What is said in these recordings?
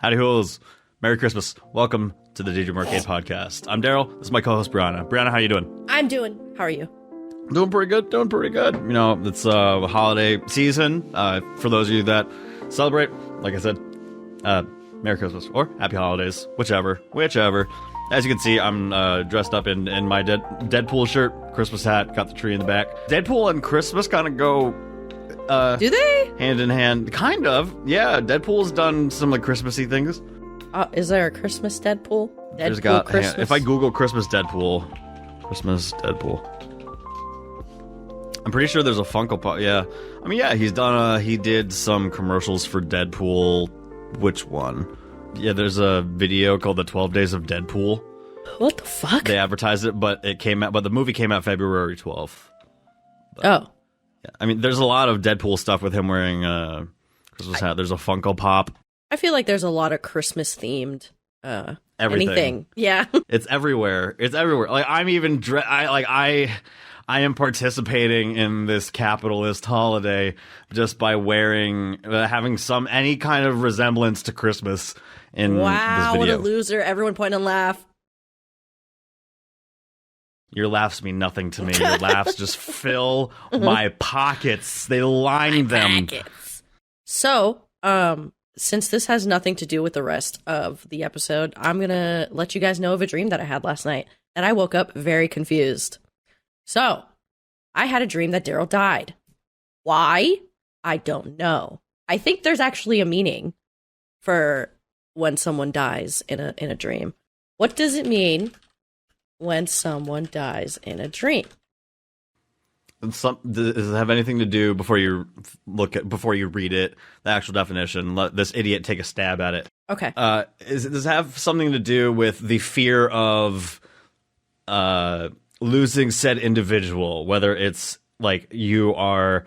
Howdy hoos. Merry Christmas. Welcome to the Daydream Arcade Podcast. I'm Darryl. This is my co-host, Brianna. Brianna, how you doing? I'm doing. How are you? Doing pretty good. You know, it's a holiday season. For those of you that celebrate, like I said, Merry Christmas or Happy Holidays, whichever. As you can see, I'm dressed up in my Deadpool shirt, Christmas hat, got the tree in the back. Deadpool and Christmas kind of go... Do they? Hand in hand. Kind of. Yeah, Deadpool's done some like Christmassy things. Is there a Christmas Deadpool? Christmas. If I Google Christmas Deadpool, I'm pretty sure there's a Funko Pop. Yeah, I mean, yeah, he did some commercials for Deadpool. Which one? Yeah, there's a video called The 12 Days of Deadpool. What the fuck? They advertised it, but the movie came out February 12th. Oh. Yeah, I mean, there's a lot of Deadpool stuff with him wearing a Christmas hat. There's a Funko Pop. I feel like there's a lot of Christmas themed everything. Anything. Yeah. It's everywhere. Like I'm even I am participating in this capitalist holiday just by wearing having any kind of resemblance to Christmas in this video. What a loser. Everyone point and laugh. Your laughs mean nothing to me. Your laughs just fill my pockets. They line them. So, since this has nothing to do with the rest of the episode, I'm going to let you guys know of a dream that I had last night. And I woke up very confused. So, I had a dream that Darryl died. Why? I don't know. I think there's actually a meaning for when someone dies in a dream. What does it mean when someone dies in a dream? Does it have anything to do before you read it, the actual definition? Let this idiot take a stab at it. Okay. Does it have something to do with the fear of losing said individual, whether it's like you are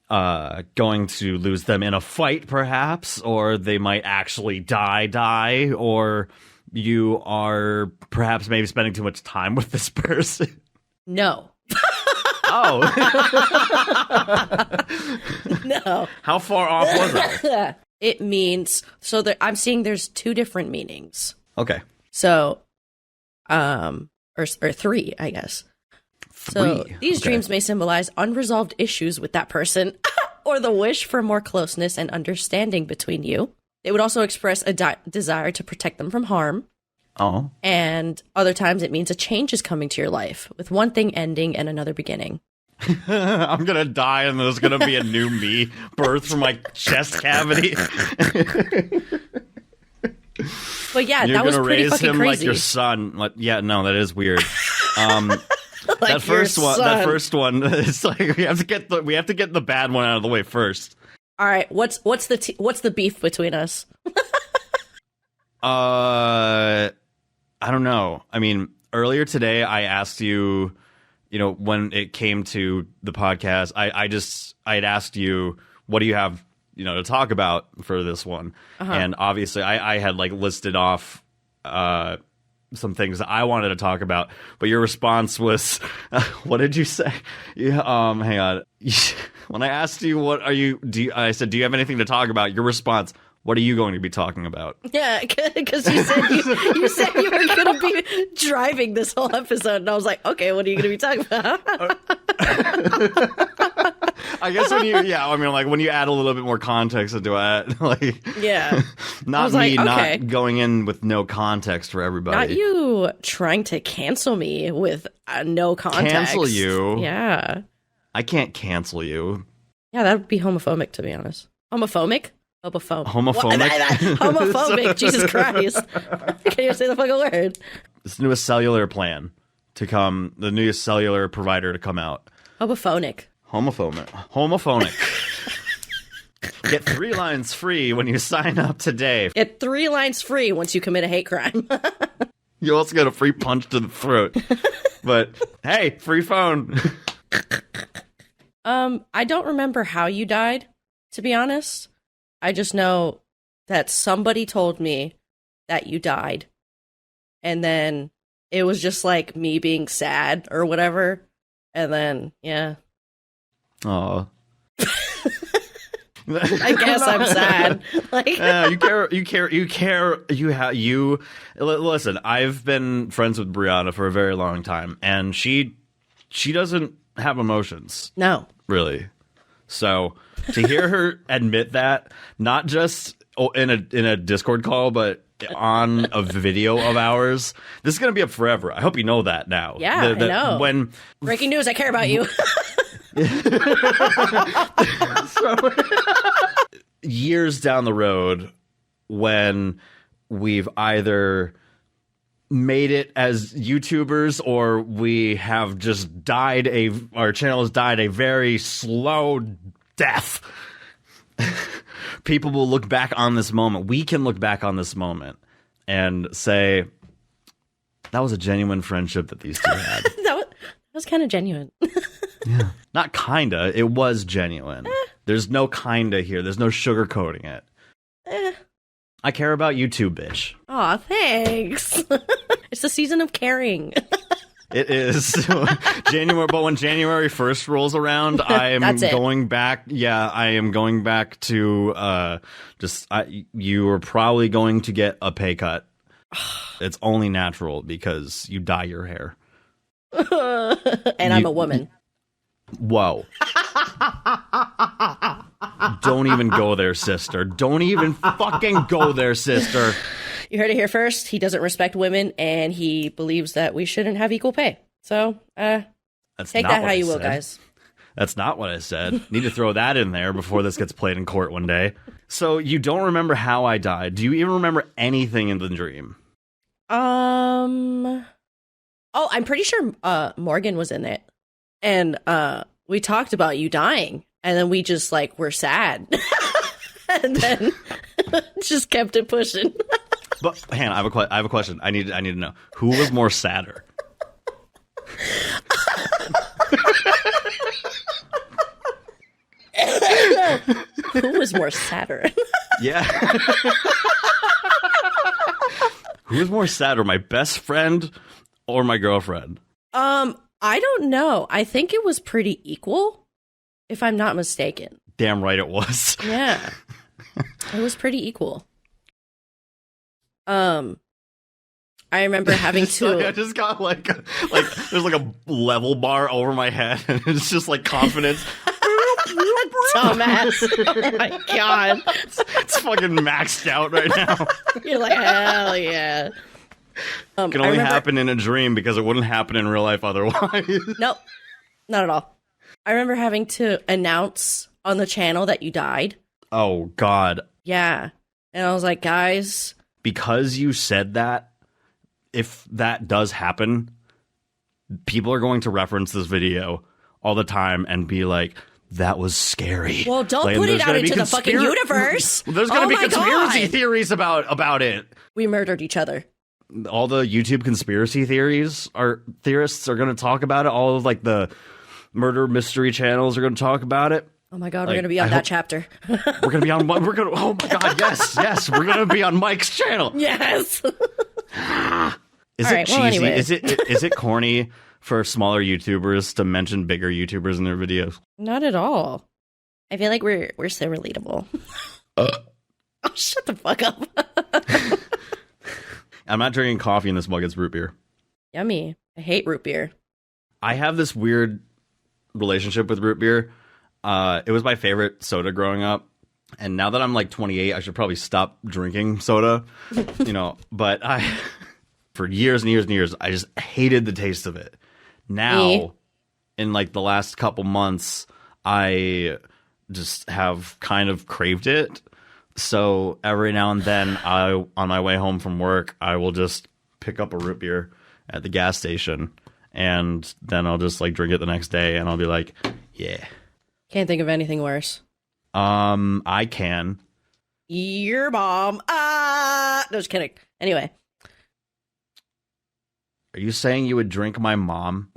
going to lose them in a fight, perhaps, or they might actually die, or you are perhaps maybe spending too much time with this person? No. Oh. No. How far off was that? It means, I'm seeing there's two different meanings. Okay. So, or three, I guess. So these dreams may symbolize unresolved issues with that person or the wish for more closeness and understanding between you. They would also express a desire to protect them from harm. Oh. And other times it means a change is coming to your life, with one thing ending and another beginning. I'm going to die and there's going to be a new me birthed from my chest cavity. But yeah, that was pretty fucking crazy. You're going to raise him like your son. Yeah, no, that is weird. Like that first one, it's like we have to get the bad one out of the way first. All right, what's the beef between us? I don't know. I mean, earlier today I asked you, when it came to the podcast, I had asked you, what do you have, to talk about for this one? Uh-huh. And obviously I had like listed off some things that I wanted to talk about, but your response was, what did you say? Hang on. When I asked you, I said, do you have anything to talk about? Your response, what are you going to be talking about? Yeah, because you said you were going to be driving this whole episode, and I was like, okay, what are you going to be talking about? I guess when you add a little bit more context into it, not going in with no context for everybody. Not you trying to cancel me with no context. Cancel you? Yeah. I can't cancel you. Yeah, that would be homophobic, to be honest. Homophobic? Homophobic? Jesus Christ. I can't even say the fucking word. This newest cellular plan the newest cellular provider to come out. Homophobic. Get 3 lines free when you sign up today. Get 3 lines free once you commit a hate crime. You also get a free punch to the throat. But, hey, free phone. I don't remember how you died, to be honest. I just know that somebody told me that you died. And then it was just like me being sad or whatever. And then, yeah. Aw. I guess I'm sad. Like, listen, I've been friends with Brianna for a very long time, and she doesn't have emotions. No. Really. So to hear her admit that, not just in a Discord call, but on a video of ours, this is going to be up forever. I hope you know that now. Yeah, I know. When breaking news, I care about you. Years down the road, when we've either made it as YouTubers or we have just our channel has died a very slow death, people will look back on this moment. We can look back on this moment and say, that was a genuine friendship that these two had. that was kind of genuine. Yeah. Not kinda. It was genuine. There's no kinda here. There's no sugarcoating it. I care about you too, bitch. Aw, thanks. It's the season of caring. It is. January, but when January 1st rolls around, I am going back. Yeah, I am going back to you are probably going to get a pay cut. It's only natural because you dye your hair. And I'm a woman. Whoa. Don't even go there, sister. Don't even fucking go there, sister. You heard it here first. He doesn't respect women, and he believes that we shouldn't have equal pay. So, take that how you will, guys. That's not what I said. Need to throw that in there before this gets played in court one day. So, you don't remember how I died. Do you even remember anything in the dream? Oh, I'm pretty sure Morgan was in it. And we talked about you dying, and then we just were sad. And then just kept it pushing. But Hannah, I have a question. I need to know, who was more sadder? Who was more sadder? Yeah. Who was more sadder, my best friend or my girlfriend? I don't know. I think it was pretty equal, if I'm not mistaken. Damn right it was. Yeah. It was pretty equal. I remember having to. I just got there's a level bar over my head, and it's just confidence. Dumbass. Oh my god. It's fucking maxed out right now. You're like, hell yeah. It can only happen in a dream because it wouldn't happen in real life otherwise. Nope. Not at all. I remember having to announce on the channel that you died. Oh, God. Yeah. And I was like, guys. Because you said that, if that does happen, people are going to reference this video all the time and be like, that was scary. Well, don't put it out into the fucking universe. There's going to be conspiracy theories about it. We murdered each other. All the YouTube conspiracy theorists are going to talk about it. All of the murder mystery channels are going to talk about it. Oh my god, we're going to be on that chapter. We're going to be on. Oh my god, yes, we're going to be on Mike's channel. Yes. Is it cheesy? Well, anyway. Is it corny for smaller YouTubers to mention bigger YouTubers in their videos? Not at all. I feel like we're so relatable. Oh, shut the fuck up. I'm not drinking coffee in this mug. It's root beer. Yummy. I hate root beer. I have this weird relationship with root beer. It was my favorite soda growing up. And now that I'm 28, I should probably stop drinking soda. But for years and years and years, I just hated the taste of it. Now, in the last couple months, I just have kind of craved it. So every now and then, on my way home from work, I will just pick up a root beer at the gas station, and then I'll just drink it the next day, and I'll be like, yeah. Can't think of anything worse. I can. Your mom. No, just kidding. Anyway. Are you saying you would drink my mom?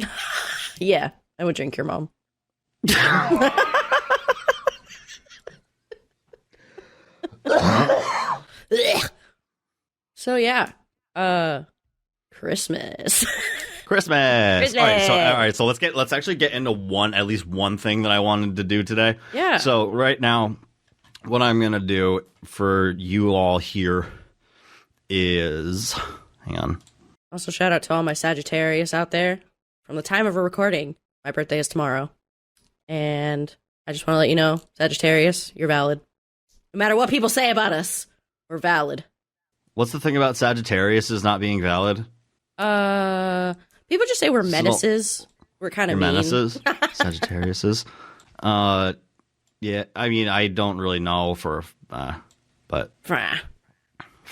Yeah, I would drink your mom. So yeah, Christmas. Christmas. All right. So let's actually get into at least one thing that I wanted to do today. Yeah. So right now, what I'm going to do for you all here is, hang on. Also, shout out to all my Sagittarius out there. From the time of a recording, my birthday is tomorrow. And I just want to let you know, Sagittarius, you're valid. No matter what people say about us, we're valid. What's the thing about Sagittarius is not being valid? People just say we're menaces. We're kind of mean. Menaces? Sagittariuses? Yeah, I mean, I don't really know but...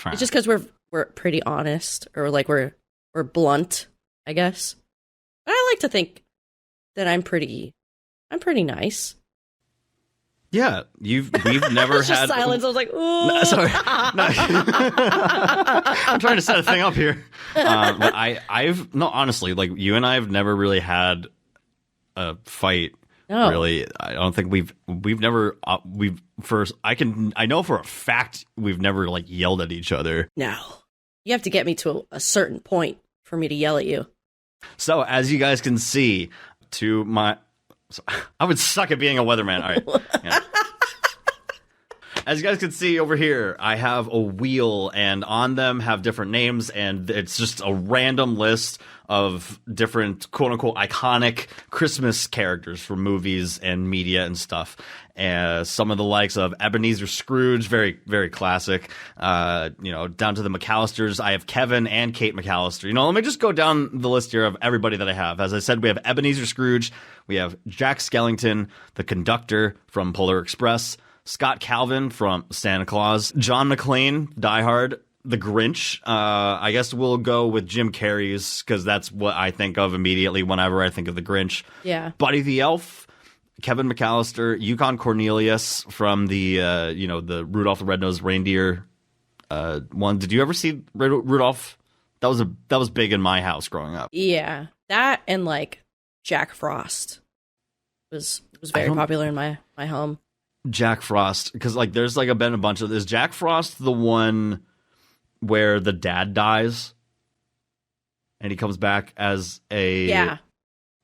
It's just because we're pretty honest, or like we're blunt, I guess. But I like to think that I'm pretty nice. Yeah, we've never It's had just silence. I was like, ooh. No, sorry, no. I'm trying to set a thing up here. But honestly, like you and I have never really had a fight. No. Really, I don't think we've never I know for a fact we've never like yelled at each other. No, you have to get me to a certain point for me to yell at you. So as you guys can see, I would suck at being a weatherman. All right. Yeah. As you guys can see over here, I have a wheel, and on them have different names, and it's just a random list of different quote-unquote iconic Christmas characters from movies and media and stuff. Some of the likes of Ebenezer Scrooge, very, very classic. Down to the McAllisters. I have Kevin and Kate McAllister. Let me just go down the list here of everybody that I have. As I said, we have Ebenezer Scrooge. We have Jack Skellington, the conductor from Polar Express. Scott Calvin from Santa Claus. John McClane, Die Hard. The Grinch. I guess we'll go with Jim Carrey's because that's what I think of immediately whenever I think of the Grinch. Yeah. Buddy the Elf. Kevin McAllister. Yukon Cornelius from the Rudolph the Red-Nosed Reindeer one. Did you ever see Rudolph? That was big in my house growing up. Yeah. That and like Jack Frost was very popular in my home. Jack Frost, because like there's like been a bunch of is Jack Frost the one where the dad dies and he comes back as a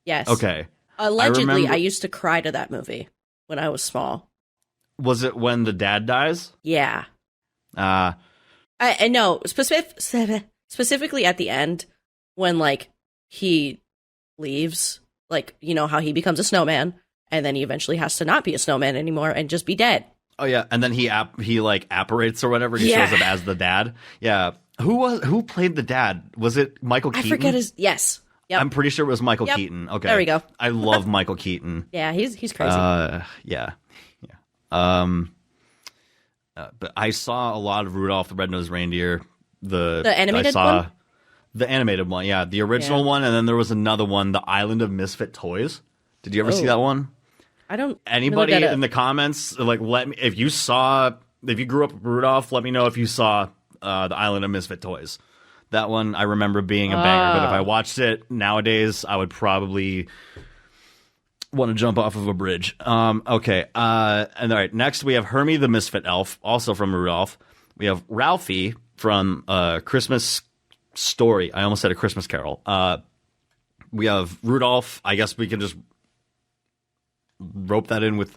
yes okay. Allegedly, I used to cry to that movie when I was small. Was it when the dad dies? Yeah. I know specifically at the end when like he leaves, like how he becomes a snowman. And then he eventually has to not be a snowman anymore and just be dead. Oh yeah, and then he like apparates or whatever. He shows up as the dad. Yeah, who played the dad? Was it Michael Keaton? I forget his. Yes, yep. I'm pretty sure it was Michael Keaton. Okay, there we go. I love Michael Keaton. Yeah, he's crazy. Yeah. But I saw a lot of Rudolph the Red-Nosed Reindeer. The animated one. The animated one, yeah, the original one, and then there was another one, The Island of Misfit Toys. Did you ever see that one? I don't. Anybody in the comments, like, let me if you grew up with Rudolph, let me know if you saw the Island of Misfit Toys. That one I remember being a banger, but if I watched it nowadays, I would probably want to jump off of a bridge. Okay. And all right, next we have Hermie the Misfit Elf, also from Rudolph. We have Ralphie from Christmas Story. I almost said A Christmas Carol. We have Rudolph. I guess we can just rope that in with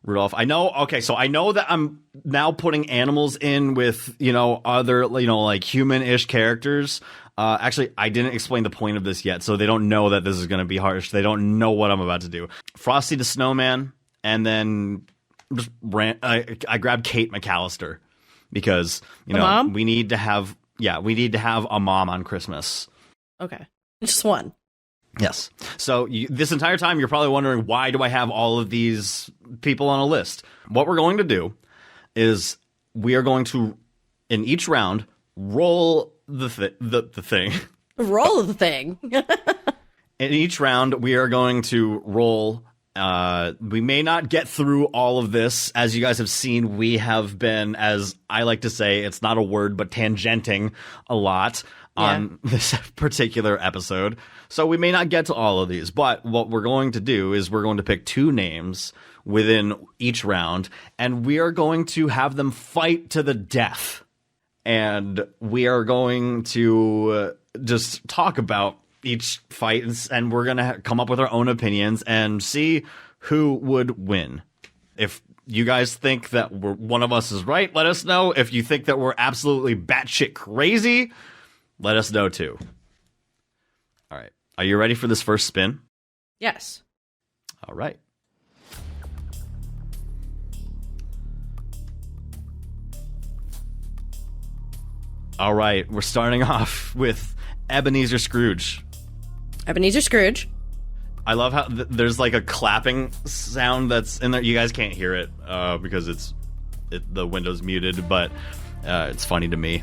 Rudolph. I know that I'm now putting animals in with, other, like human-ish characters. Actually, I didn't explain the point of this yet, so they don't know that this is going to be harsh. They don't know what I'm about to do. Frosty the Snowman, and then just I grabbed Kate McAllister because, mom? we need to have a mom on Christmas. Okay. Just one. Yes. So this entire time, you're probably wondering, why do I have all of these people on a list? What we're going to do is we are going to, in each round, roll the thing. Roll the thing. In each round, we are going to roll. We may not get through all of this. As you guys have seen, we have been, as I like to say, it's not a word, but tangenting a lot on this particular episode. So we may not get to all of these, but what we're going to do is we're going to pick two names within each round, and we are going to have them fight to the death. And we are going to just talk about each fight, and we're going to come up with our own opinions and see who would win. If you guys think that one of us is right, let us know. If you think that we're absolutely batshit crazy, let us know too. All right. Are you ready for this first spin? Yes. All right. All right. We're starting off with Ebenezer Scrooge. Ebenezer Scrooge. I love how there's like a clapping sound that's in there. You guys can't hear it because the window's muted, but it's funny to me.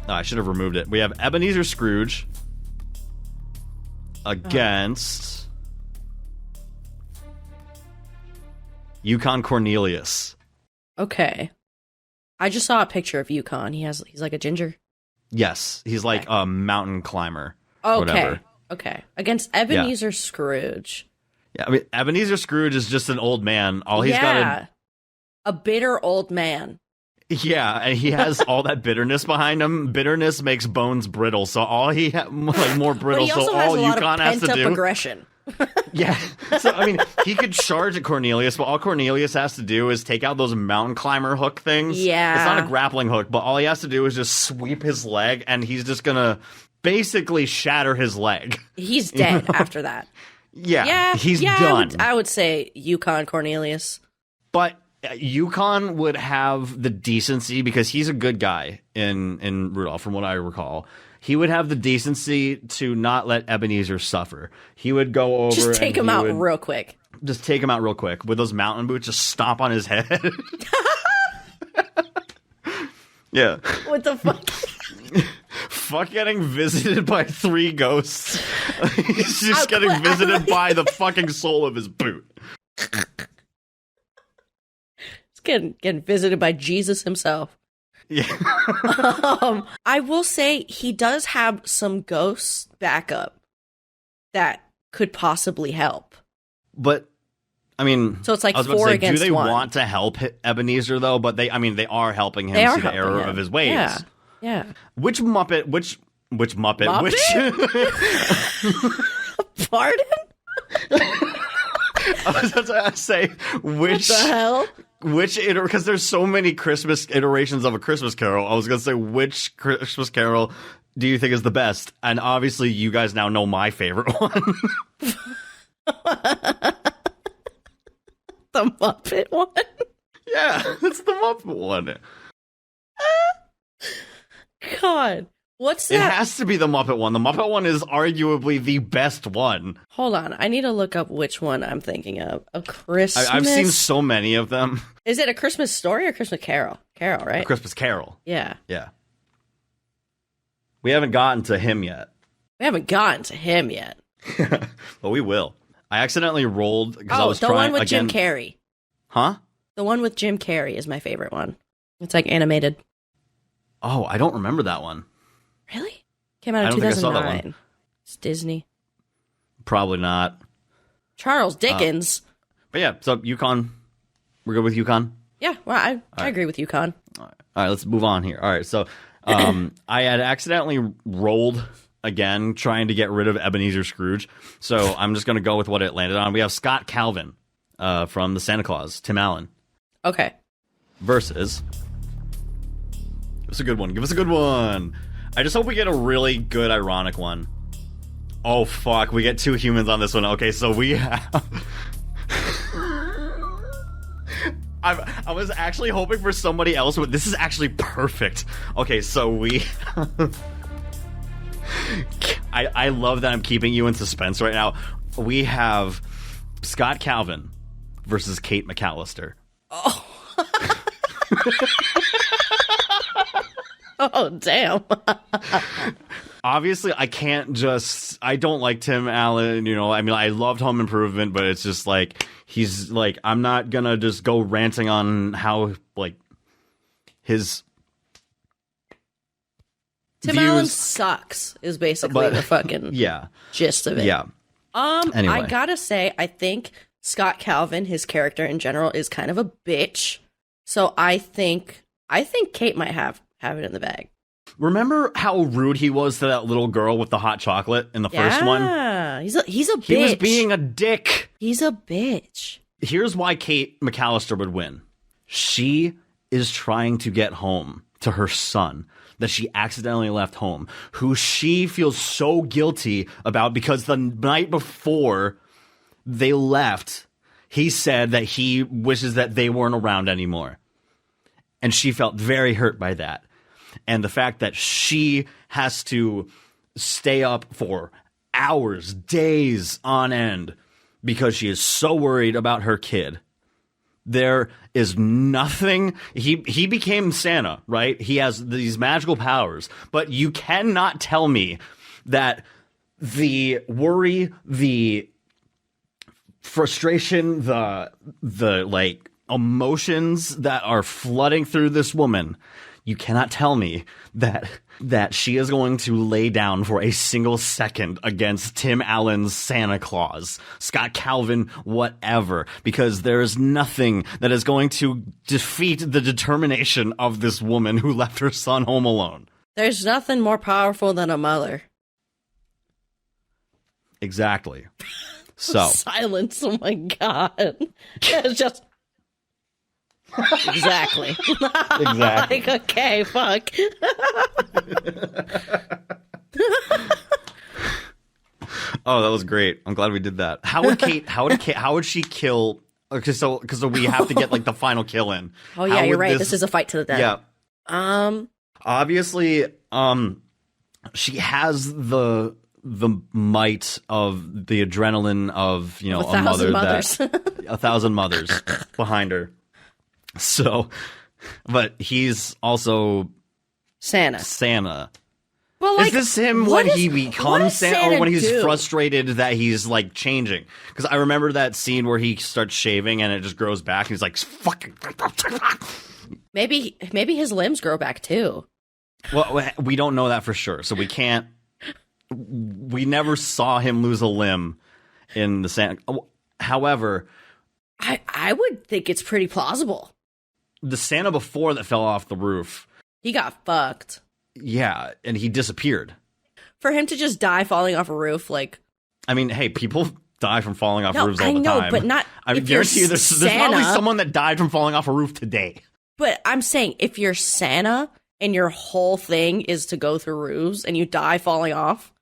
I should have removed it. We have Ebenezer Scrooge against Yukon Cornelius. Okay. I just saw a picture of Yukon. He's like a ginger. Yes, he's like a mountain climber. Okay. Whatever. Okay. Against Ebenezer Scrooge. Yeah, I mean Ebenezer Scrooge is just an old man. All he's got a bitter old man. Yeah, and he has all that bitterness behind him. Bitterness makes bones brittle, so all he more brittle. But he also so has all a lot Yukon of has to pent-up do. aggression. Yeah, so I mean, he could charge at Cornelius, but all Cornelius has to do is take out those mountain climber hook things. Yeah, it's not a grappling hook, but all he has to do is just sweep his leg, and he's just gonna basically shatter his leg. He's dead after that. Yeah, he's done. I would say Yukon Cornelius, but Yukon would have the decency, because he's a good guy in Rudolph, from what I recall. He would have the decency to not let Ebenezer suffer. He would go over, just take him out real quick. Just take him out real quick with those mountain boots. Just stomp on his head. Yeah. What the fuck? Fuck getting visited by 3 ghosts. He's just getting visited by the fucking sole of his boot. He's getting visited by Jesus himself. Yeah. I will say he does have some ghosts backup that could possibly help. But I mean, so it's like 4 against 1. Do they want to help Ebenezer though? But they are helping him see the error of his ways. Yeah. Yeah. Which Muppet? Which Muppet? Pardon? I was about to say which. What the hell? Because there's so many Christmas iterations of A Christmas Carol. I was going to say, which Christmas Carol do you think is the best? And obviously, you guys now know my favorite one. The Muppet one? Yeah, it's the Muppet one. God. What's that? It has to be the Muppet one. The Muppet one is arguably the best one. Hold on. I need to look up which one I'm thinking of. A Christmas... I've seen so many of them. Is it A Christmas Story or Christmas Carol? Carol, right? A Christmas Carol. Yeah. Yeah. We haven't gotten to him yet. But we will. I accidentally rolled because I was the trying... one with Jim Carrey. Huh? The one with Jim Carrey is my favorite one. It's like animated. Oh, I don't remember that one. Really? Came out in 2009. Think I saw that one. It's Disney. Probably not. Charles Dickens. But yeah, so Yukon. We're good with Yukon? Yeah, well, I agree with Yukon. All right, let's move on here. All right, so I had accidentally rolled again trying to get rid of Ebenezer Scrooge. So I'm just going to go with what it landed on. We have Scott Calvin from The Santa Claus, Tim Allen. Okay. Versus... Give us a good one. Give us a good one. I just hope we get a really good ironic one. Oh, fuck. We get 2 humans on this one. Okay, so we have... I was actually hoping for somebody else, but this is actually perfect. Okay, so we... I love that I'm keeping you in suspense right now. We have Scott Calvin versus Kate McAllister. Oh. Oh, damn. Obviously, I don't like Tim Allen, I mean, I loved Home Improvement, but it's just like, he's like, I'm not gonna just go ranting on how, like, his Tim Allen sucks, is basically the fucking gist of it. Yeah. Anyway. I gotta say, I think Scott Calvin, his character in general, is kind of a bitch. So I think Kate might have it in the bag. Remember how rude he was to that little girl with the hot chocolate in the first one? Yeah, he's a bitch. He was being a dick. He's a bitch. Here's why Kate McAllister would win. She is trying to get home to her son that she accidentally left home, who she feels so guilty about because the night before they left, he said that he wishes that they weren't around anymore. And she felt very hurt by that. And the fact that she has to stay up for hours, days on end because she is so worried about her kid. There is nothing. He became Santa, right? He has these magical powers, but you cannot tell me that the worry, the frustration, the like emotions that are flooding through this woman, you cannot tell me that she is going to lay down for a single second against Tim Allen's Santa Claus, Scott Calvin, whatever, because there is nothing that is going to defeat the determination of this woman who left her son home alone. There's nothing more powerful than a mother. Exactly. So silence. Oh my god. It's just exactly. Exactly. Like, okay, fuck. Oh, that was great. I'm glad we did that. How would she kill? Okay, so we have to get like the final kill in. Oh yeah, you're right. This is a fight to the death. Yeah. Obviously, she has the might of the adrenaline of, you know, a mother mothers. that 1,000 mothers behind her. So, but he's also Santa. Well, like, is this him when he becomes Santa, or when he's frustrated that he's like changing? Because I remember that scene where he starts shaving and it just grows back, and he's like, "Fucking." Maybe his limbs grow back too. Well, we don't know that for sure, so we can't. We never saw him lose a limb in the Santa. However, I would think it's pretty plausible. The Santa before that fell off the roof, he got fucked. Yeah, and he disappeared. For him to just die falling off a roof, like... I mean, hey, people die from falling off roofs all the time. I know, but not... I guarantee you there's probably someone that died from falling off a roof today. But I'm saying, if you're Santa and your whole thing is to go through roofs and you die falling off,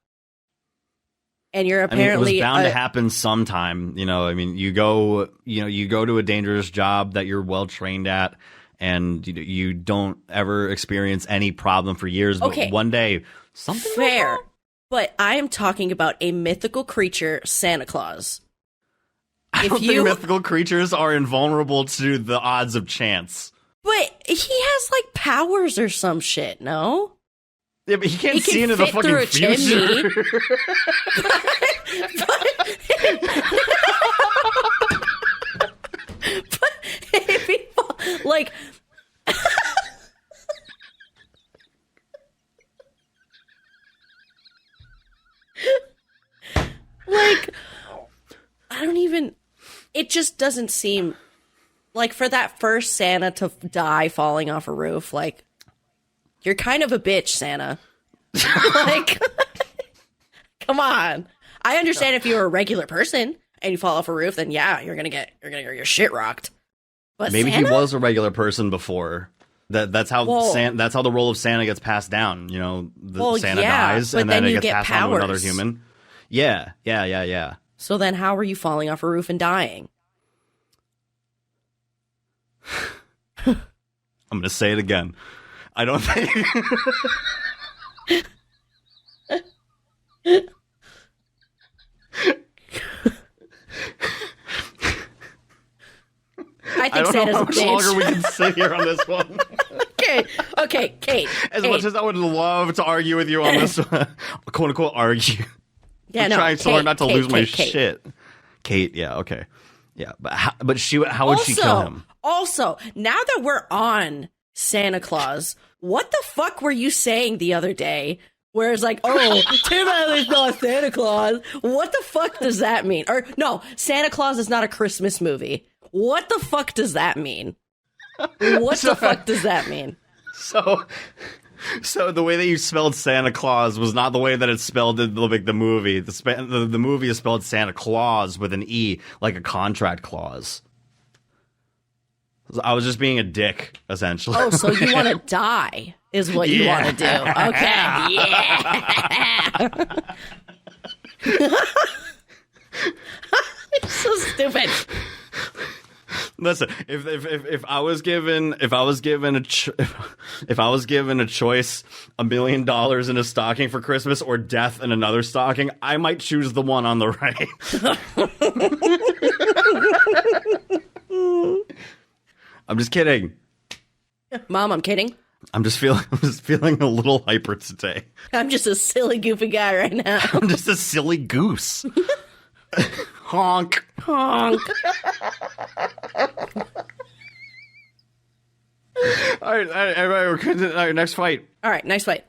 and you're apparently... I mean, it was bound to happen sometime. You know, I mean, you go to a dangerous job that you're well trained at, and you don't ever experience any problem for years. Okay. But one day, something fair. But I am talking about a mythical creature, Santa Claus. I don't think mythical creatures are invulnerable to the odds of chance. But he has like powers or some shit, no? Yeah, but he can't see into the fucking future. But if he, like, like, I don't even, it just doesn't seem like, for that first Santa to die falling off a roof, like, you're kind of a bitch, Santa. Like, come on. I understand if you're a regular person and you fall off a roof, then yeah, you're gonna get your shit rocked. But maybe Santa? He was a regular person before. That's how that's how the role of Santa gets passed down. You know, Santa dies, and then it gets passed on to another human. Yeah. So then, how are you falling off a roof and dying? I'm gonna say it again. I don't think. I think Santa's a bitch. How much longer we can sit here on this one. Okay, Kate. As much as I would love to argue with you on this, quote unquote, argue. Yeah, I'm trying so hard not to lose my shit. Kate, yeah, okay, yeah, but how would she kill him? Also, now that we're on Santa Claus, what the fuck were you saying the other day? Where it's like, oh, Tim Allen's not Santa Claus. What the fuck does that mean? Or no, Santa Claus is not a Christmas movie. What the fuck does that mean? What the fuck does that mean? So the way that you spelled Santa Claus was not the way that it's spelled in the movie. The movie is spelled Santa Claus with an E, like a contract clause. I was just being a dick, essentially. Oh, so you want to die is what you want to do. Okay. Yeah. It's so stupid. Listen, if I was given a choice, $1 million in a stocking for Christmas or death in another stocking, I might choose the one on the right. I'm just kidding. Mom, I'm kidding. I'm just feeling a little hyper today. I'm just a silly, goofy guy right now. I'm just a silly goose. Honk. Honk. All right, we're good. All right, next fight. All right, nice fight.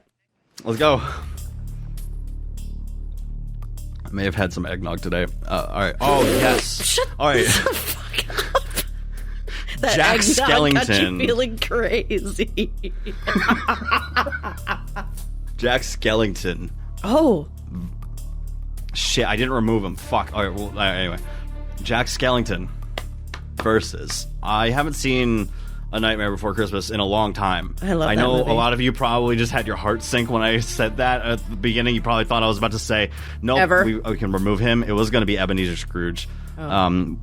Let's go. I may have had some eggnog today. All right. Oh, yes. All right. Fuck up. That Jack eggnog got Skellington. you feeling crazy. Jack Skellington. Oh. Shit, I didn't remove him. Fuck. All right, well, anyway. Jack Skellington versus... I haven't seen A Nightmare Before Christmas in a long time. I love I that know movie. a lot of you probably just had your heart sink when I said that at the beginning. You probably thought I was about to say, nope, we can remove him. It was going to be Ebenezer Scrooge. Oh.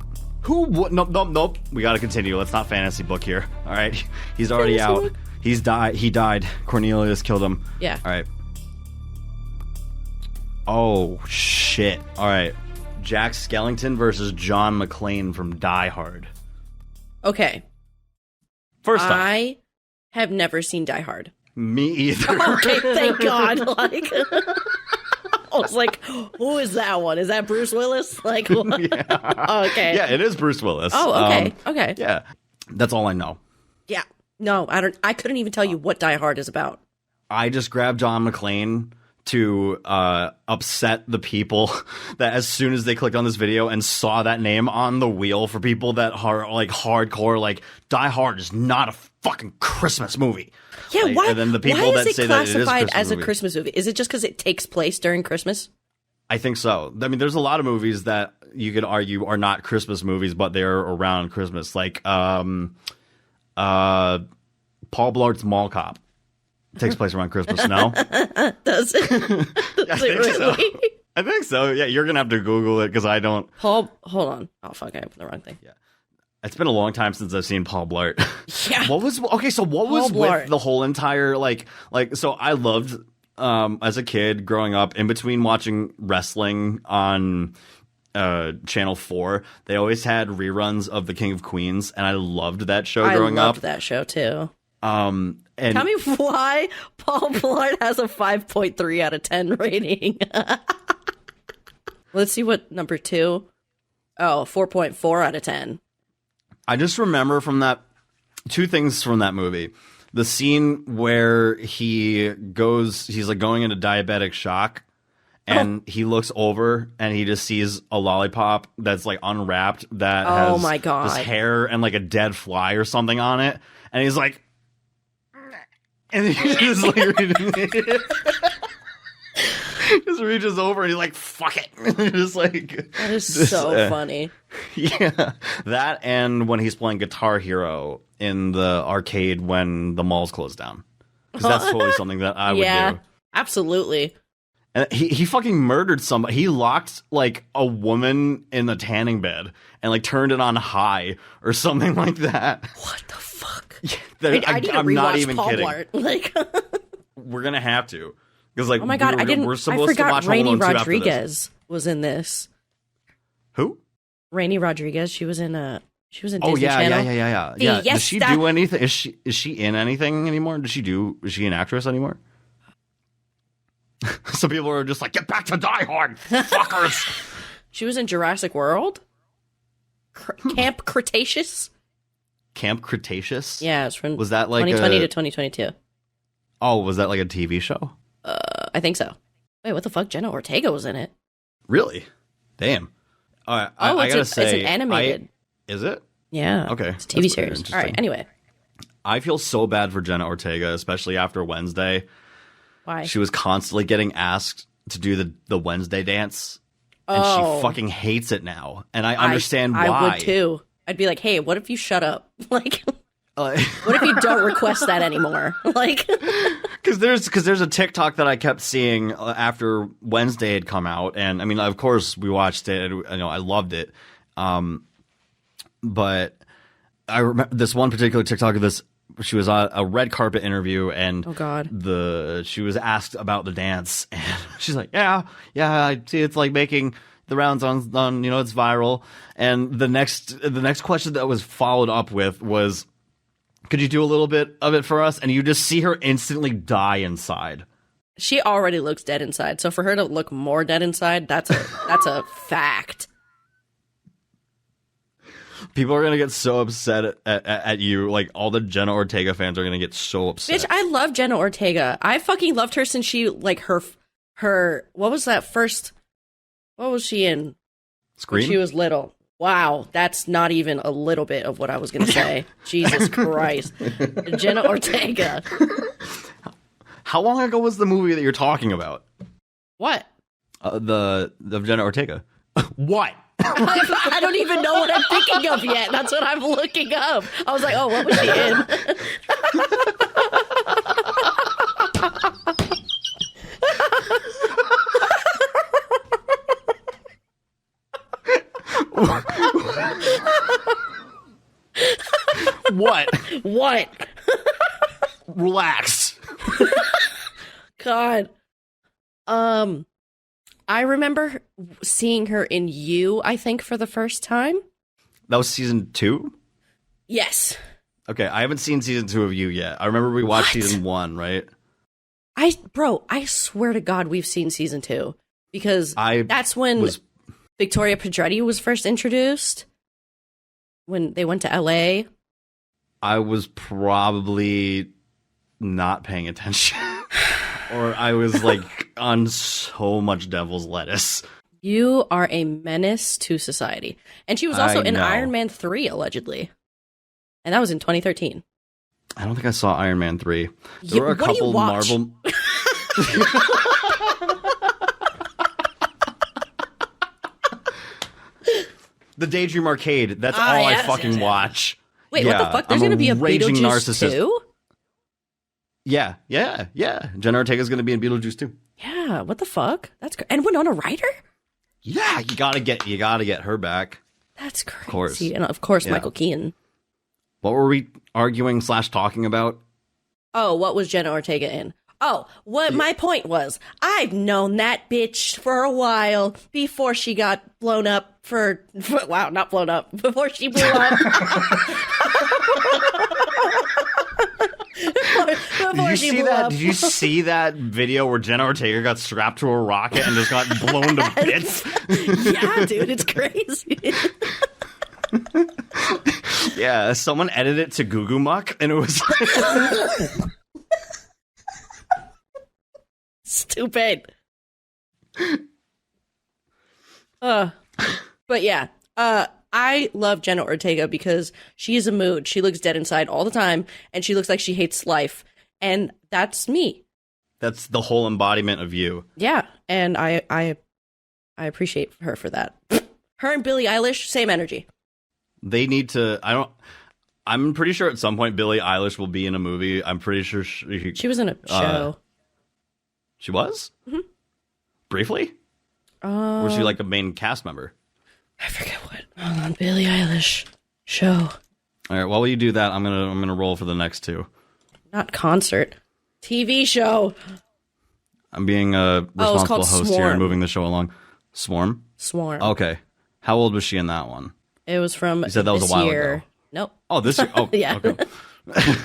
Nope. We got to continue. Let's not fantasy book here. All right. He's already out. He died. Cornelius killed him. Yeah. All right. Oh, shit. All right. Jack Skellington versus John McClane from Die Hard. Okay. First off. I have never seen Die Hard. Me either. Okay, thank God. Like, I was like, who is that one? Is that Bruce Willis? Like, what? Yeah. Oh, okay. Yeah, it is Bruce Willis. Oh, okay. Okay. Yeah. That's all I know. Yeah. No, I couldn't even tell you what Die Hard is about. I just grabbed John McClane to upset the people that as soon as they clicked on this video and saw that name on the wheel for people that are like hardcore, like Die Hard is not a fucking Christmas movie. Yeah, like, why? And then the people why is that it say that it is classified Christmas as a movie. Christmas movie? Is it just because it takes place during Christmas? I think so. I mean, there's a lot of movies that you could argue are not Christmas movies, but they're around Christmas. Like Paul Blart's Mall Cop. It takes place around Christmas, no? Does it? Does it really? So. I think so. Yeah, you're going to have to Google it because I don't. Hold on. Oh, fuck, I opened the wrong thing. Yeah. It's been a long time since I've seen Paul Blart. Yeah. What was with the whole entire like so I loved as a kid growing up in between watching wrestling on Channel 4, they always had reruns of The King of Queens, and I loved that show growing up. I loved that show too. And tell me why Paul Blart has a 5.3 out of 10 rating. Let's see what number 2. Oh, 4.4 out of 10. I just remember from that two things from that movie. The scene where he's like going into diabetic shock, and he looks over and he just sees a lollipop that's like unwrapped that has my God. this hair and like a dead fly or something on it, and he's like, and he just like just reaches over and he's like, fuck it. Just like That is so funny. Yeah. That and when he's playing Guitar Hero in the arcade when the mall's closed down. Because that's totally something that I would do. Absolutely. And he fucking murdered somebody. He locked like a woman in the tanning bed and like turned it on high or something like that. What the fuck? Yeah, I need to I'm rewatch not even Paul kidding. Blart. Like, we're gonna have to. Because like, oh my God, we're I supposed to forgot watch Home Rainey Alone 2 after this. Rodriguez was in this. Who? Rainey Rodriguez. She was in Disney Oh yeah, Channel. yeah. Yes, Does she do anything? Is she in anything anymore? Is she an actress anymore? Some people are just like, get back to Die Hard, fuckers. She was in Jurassic World. Camp Cretaceous. Camp Cretaceous? Yeah, it's from was that like 2020 to 2022. Oh, was that like a TV show? I think so. Wait, what the fuck? Jenna Ortega was in it. Really? Damn. All right, Oh, I gotta say, it's an animated. Is it? Yeah. Okay. It's a TV series. All right. Anyway, I feel so bad for Jenna Ortega, especially after Wednesday. why? She was constantly getting asked to do the Wednesday dance, and she fucking hates it now. And I understand why. I would too. I'd be like, hey, what if you shut up? Like, Uh, what if you don't request that anymore? Like, because there's a TikTok that I kept seeing after Wednesday had come out, and I mean, of course, we watched it. And, I loved it. But I remember this one particular TikTok of this. She was on a red carpet interview, and oh god, she was asked about the dance, and she's like, yeah, I see it's like making the rounds on it's viral. And the next question that was followed up with was, could you do a little bit of it for us? And you just see her instantly die inside. She already looks dead inside, so for her to look more dead inside, that's a fact. People are gonna get so upset at you. Like, all the Jenna Ortega fans are gonna get so upset. Bitch, I love Jenna Ortega. I fucking loved her since she, like, her what was that first? What was she in? Scream? When she was little. Wow, that's not even a little bit of what I was going to say. Jesus Christ. Jenna Ortega. How long ago was the movie that you're talking about? What? The Jenna Ortega. What? I don't even know what I'm thinking of yet. That's what I'm looking up. I was like, oh, what was she in? What? Relax. God. I remember seeing her in You, I think, for the first time. That was season 2? Yes. Okay, I haven't seen season 2 of You yet. I remember we watched season 1, right? I swear to God we've seen season 2. Because that's when Victoria Pedretti was first introduced. When they went to LA. I was probably not paying attention. Or I was like on so much devil's lettuce. You are a menace to society. And she was also in Iron Man 3, allegedly. And that was in 2013. I don't think I saw Iron Man 3. There were a couple Marvel... The Daydream Arcade. That's all I fucking watch. Wait, what the fuck? There's going to be a Beetlejuice 2? Yeah. Jenna Ortega's going to be in Beetlejuice 2. Yeah, what the fuck? That's and Winona Ryder? Yeah, you gotta get her back. That's crazy. Of course. And of course, Michael Keaton. What were we arguing / talking about? Oh, what was Jenna Ortega in? Oh, what my point was, I've known that bitch for a while before she got blown up wow, not blown up, before she blew up. Did you see that video where Jenna Ortega got strapped to a rocket and just got blown to bits? Yeah, dude, it's crazy. Yeah, someone edited it to Goo Goo Muck, and it was stupid. But yeah, I love Jenna Ortega because she is a mood. She looks dead inside all the time, and she looks like she hates life. And that's me. That's the whole embodiment of you. Yeah, and I appreciate her for that. Her and Billie Eilish, same energy. They need to. I'm pretty sure at some point Billie Eilish will be in a movie. I'm pretty sure she was in a show. She was? Mm-hmm. Briefly? Or was she like a main cast member? I forget what. Hold on, Billie Eilish show. All right, while you do that, I'm gonna roll for the next two. Not concert. TV show. I'm being a responsible host Swarm. here and moving the show along. Swarm? Swarm. Okay. How old was she in that one? It was from. You said that was a while ago. Nope. Oh, this year. Oh, yeah. Okay. I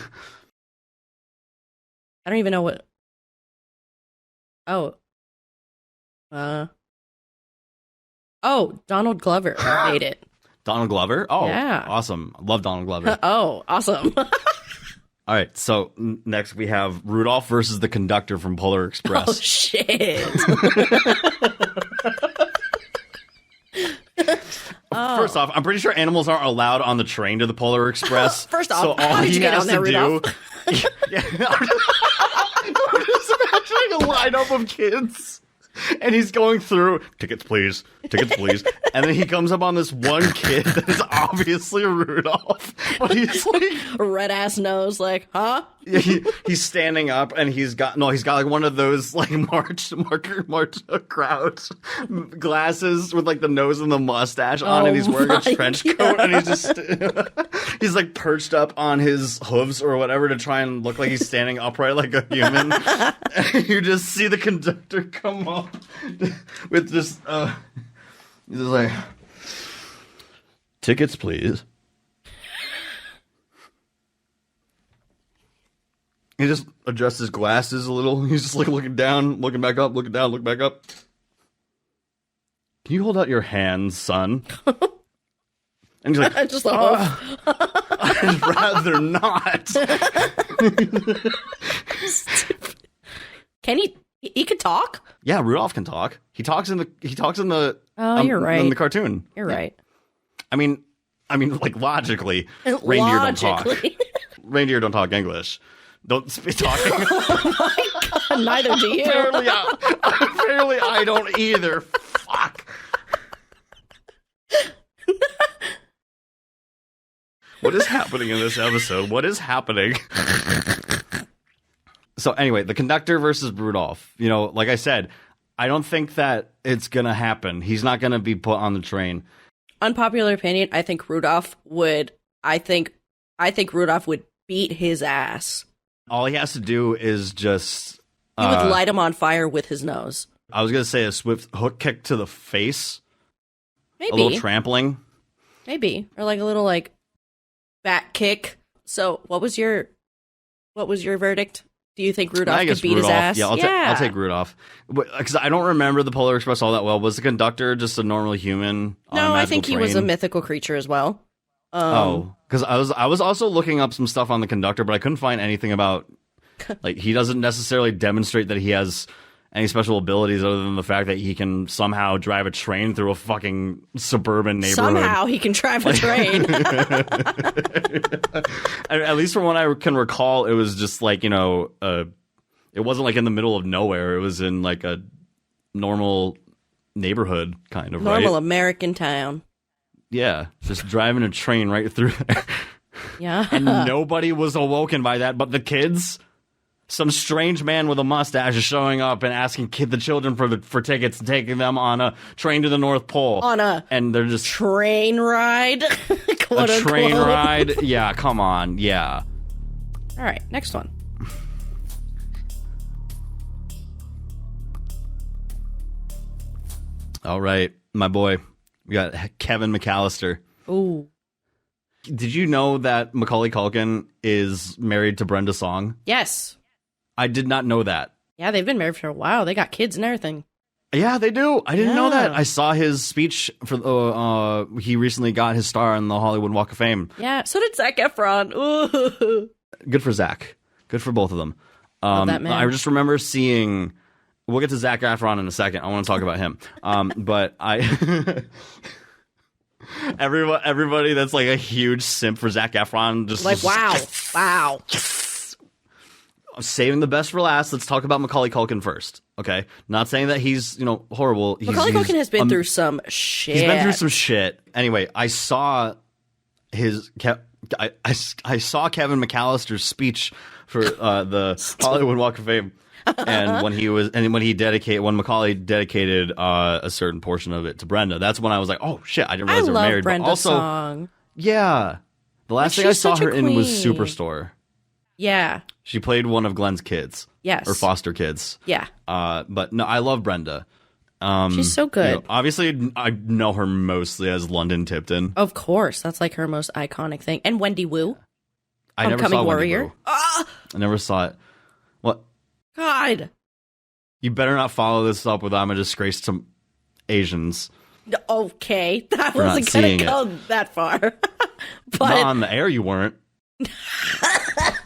don't even know what. Oh, Donald Glover made it. Donald Glover? Oh, yeah. Awesome. Love Donald Glover. Oh, awesome. All right, so next we have Rudolph versus the conductor from Polar Express. Oh, shit. First off, I'm pretty sure animals aren't allowed on the train to the Polar Express. First off, so all how did you he get has on there, to do. Rudolph? I'm just imagining a lineup of kids And he's going through, tickets please, and then he comes up on this one kid that is obviously Rudolph, but he's like red ass nose, like, huh? he's standing up, and he's got like one of those like march crowd glasses with like the nose and the mustache on, and he's wearing a trench coat, and he's just he's like perched up on his hooves or whatever to try and look like he's standing upright like a human. And you just see the conductor come up with just he's just like, tickets please. He just adjusts his glasses a little. He's just like looking down, looking back up, looking down, looking back up. Can you hold out your hands, son? And he's like, I'd rather not. Can he could talk? Yeah, Rudolph can talk. He talks in the Oh, you're right. in the cartoon. You're right. I mean, like logically, reindeer don't talk. Reindeer don't talk English. Don't be talking. Oh my God, neither do you. Apparently, I don't either. Fuck. What is happening in this episode? What is happening? So anyway, the conductor versus Rudolph. You know, like I said, I don't think that it's gonna happen. He's not gonna be put on the train. Unpopular opinion, I think Rudolph would Rudolph would beat his ass. All he has to do is just He would light him on fire with his nose. I was gonna say a swift hook kick to the face. Maybe. A little trampling. Maybe. Or like a little like back kick. So what was your verdict? Do you think Rudolph could beat his ass? Yeah, I'll take Rudolph. Because I don't remember the Polar Express all that well. Was the conductor just a normal human on a No, magical I think he was a train? mythical creature as well. Because I was also looking up some stuff on the conductor, but I couldn't find anything about, like, he doesn't necessarily demonstrate that he has any special abilities other than the fact that he can somehow drive a train through a fucking suburban neighborhood. Somehow he can drive a train. At least from what I can recall, it was just like, you know, it wasn't like in the middle of nowhere. It was in like a normal neighborhood kind of, Normal right? American town. Yeah, just driving a train right through there. Yeah. And nobody was awoken by that but the kids. Some strange man with a mustache is showing up and asking the children for tickets and taking them on a train to the North Pole. And they're just train ride. Quote a train unquote. ride? Yeah, come on. Yeah. All right, next one. All right, my boy. We got Kevin McAllister. Ooh. Did you know that Macaulay Culkin is married to Brenda Song? Yes. I did not know that. Yeah, they've been married for a while. They got kids and everything. Yeah, they do. I didn't know that. Yeah. I saw his speech for he recently got his star on the Hollywood Walk of Fame. Yeah, so did Zac Efron. Ooh. Good for Zach. Good for both of them. Love that man. I just remember seeing. We'll get to Zac Efron in a second. I want to talk about him. But everybody that's like a huge simp for Zac Efron just Like, wow. I'm saving the best for last. Let's talk about Macaulay Culkin first. Okay, not saying that he's horrible. Macaulay Culkin has been through some shit. He's been through some shit. Anyway, I saw I saw Kevin McAllister's speech for the Hollywood Walk of Fame. And when Macaulay dedicated a certain portion of it to Brenda, that's when I was like, oh shit, I didn't realize they were married. Brenda but also, Song. Yeah, the last thing I saw her in was Superstore. Yeah. She played one of Glenn's kids. Yes. Or foster kids. Yeah. But no, I love Brenda. She's so good. Obviously, I know her mostly as London Tipton. Of course, that's like her most iconic thing. And Wendy Wu. I never saw Warrior. Wendy Wu. I never saw it. What? God. You better not follow this up with I'm a disgrace to Asians. Okay. That We're wasn't going to go that far. But not on the air, you weren't.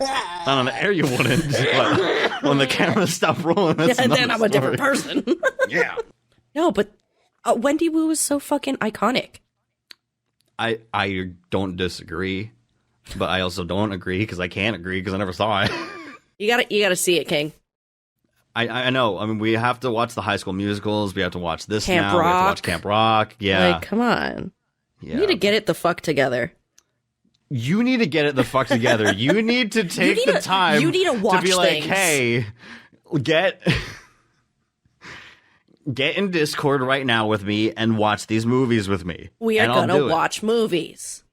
Not on the air, you wouldn't. But when the camera stopped rolling, that's then I'm story. a different person. Yeah. No, but Wendy Wu is so fucking iconic. I don't disagree, but I also don't agree because I can't agree because I never saw it. You gotta see it, King. I know. I mean, we have to watch the High School Musicals. We have to watch this Camp now. We have to Rock. watch Camp Rock. Yeah. Like, come on. Yeah. You need to get it the fuck together. You need to get it the fuck together. You need to take the time. You need to watch be like, things. hey, get in Discord right now with me and watch these movies with me. We are going to watch movies.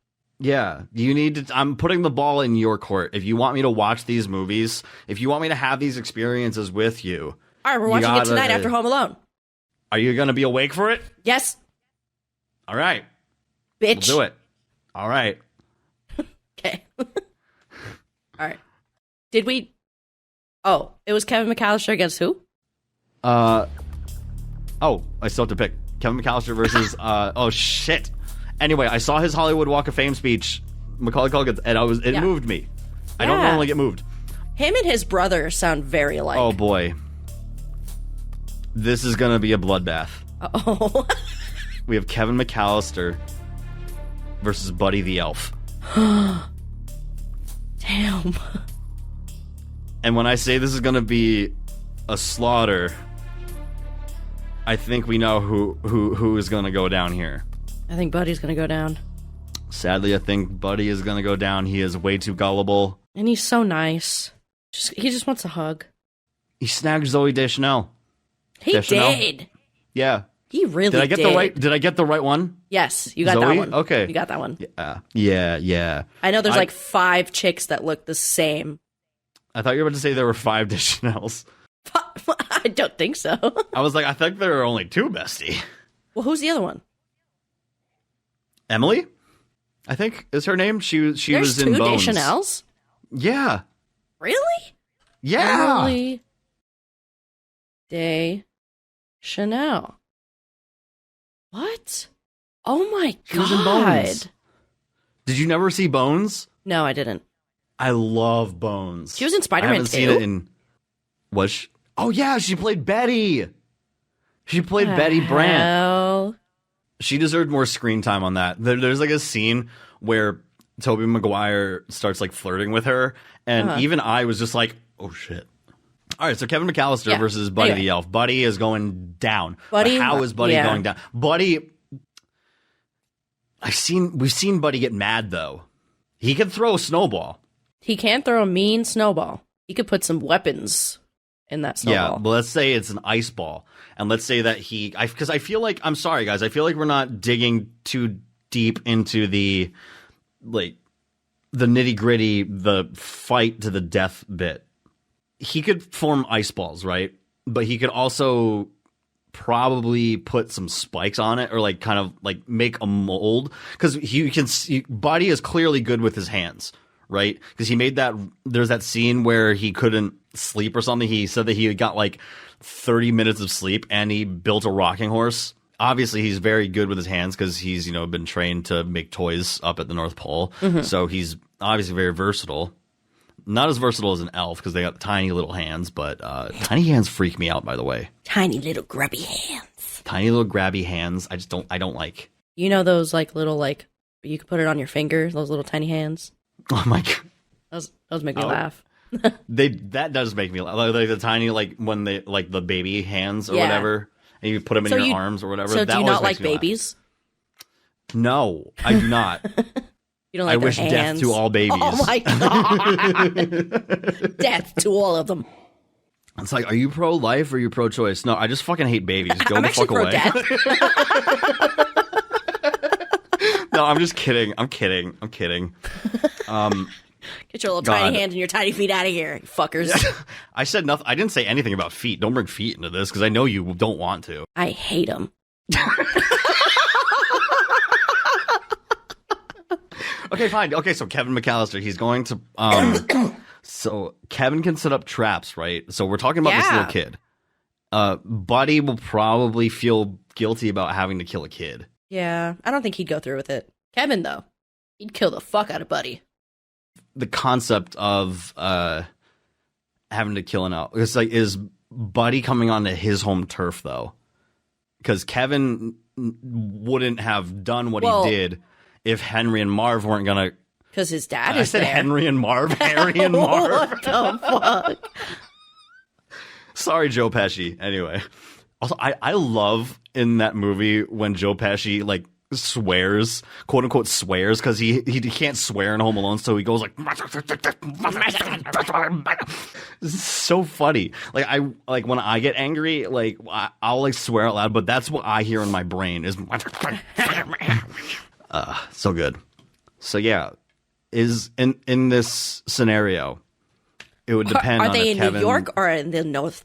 Yeah, you need to. I'm putting the ball in your court. If you want me to watch these movies, if you want me to have these experiences with you. All right, we're watching it tonight after Home Alone. Are you going to be awake for it? Yes. All right. Bitch. We'll do it. All right. Okay. All right. Did we? Oh, it was Kevin McAllister against who? Oh, I still have to pick Kevin McAllister versus. Oh shit. Anyway, I saw his Hollywood Walk of Fame speech, Macaulay Culkin, and it moved me. I don't normally get moved. Him and his brother sound very alike. Oh boy. This is gonna be a bloodbath. Oh. We have Kevin McAllister versus Buddy the Elf. Damn. And when I say this is gonna be a slaughter, I think we know who is gonna go down here. I think Buddy's gonna go down. Sadly, I think Buddy is gonna go down. He is way too gullible. And he's so nice. He just wants a hug. He snagged Zoe Deschanel. He did. Yeah. He really did. Did I get the right one? Yes, you got Zoe? that one. Okay. You got that one. Yeah. I know there's like 5 chicks that look the same. I thought you were about to say there were 5 Deschanels. I don't think so. I was like, I think there are only 2, bestie. Well, who's the other one? Emily, I think is her name. She was in Bones. There's 2 Deschanels? Yeah. Really? Yeah. Emily Deschanel. What? Oh my God. She was in Bones. Did you never see Bones? No, I didn't. I love Bones. She was in Spider-Man 2. I haven't seen it in... Was she? Oh, yeah, she played Betty. She played Betty Brant. She deserved more screen time on that. There's like a scene where Tobey Maguire starts like flirting with her, and even I was just like, oh shit. All right, so Kevin McAllister versus Buddy the Elf. Buddy is going down. Buddy, but how is Buddy going down? Buddy, we've seen Buddy get mad though. He can throw a snowball. He can throw a mean snowball. He could put some weapons in that snowball. Yeah, but let's say it's an ice ball. And let's say that because I feel like, I'm sorry guys, I feel like we're not digging too deep into the nitty gritty, the fight to the death bit. He could form ice balls, right? But he could also probably put some spikes on it or like kind of like make a mold. Because Buddy is clearly good with his hands, right? Because he made there's that scene where he couldn't sleep or something. He said that he got like 30 minutes of sleep and he built a rocking horse. Obviously, he's very good with his hands because he's, been trained to make toys up at the North Pole. Mm-hmm. So he's obviously very versatile. Not as versatile as an elf because they got tiny little hands, but tiny hands freak me out, by the way. Tiny little grubby hands. Tiny little grabby hands. I don't like. You know those like little like, you could put it on your finger, those little tiny hands? Oh my God. Those make me laugh. That does make me laugh. Like the tiny, like when they like the baby hands or whatever, and you put them in your arms or whatever. So that do you not makes like me babies? Laugh. No, I do not. You don't like I their wish hands? death to all babies. Oh my God. Death to all of them. It's like, are you pro-life or are you pro-choice? No, I just fucking hate babies. Go I'm the actually fuck away. pro-death. No, I'm just kidding. I'm kidding. Get your little tiny hands and your tiny feet out of here, you fuckers. I said nothing. I didn't say anything about feet. Don't bring feet into this because I know you don't want to. I hate them. Okay, fine. Okay, so Kevin McAllister, he's going to so Kevin can set up traps, right? So we're talking about this little kid. Buddy will probably feel guilty about having to kill a kid. Yeah, I don't think he'd go through with it. Kevin, though, he'd kill the fuck out of Buddy. The concept of having to kill an elf, it's like, is Buddy coming onto his home turf though? Because Kevin wouldn't have done what he did if Henry and Marv weren't gonna. Because his dad is there. I said there. Henry and Marv. Harry and Marv. What the fuck? Sorry, Joe Pesci. Anyway, also I love in that movie when Joe Pesci like swears, quote unquote swears, because he can't swear in Home Alone, so he goes like it's so funny. Like I when I get angry, like I'll like swear out loud, but that's what I hear in my brain is so good. So yeah, is in this scenario, it would depend on are they in Kevin... New York or in the North,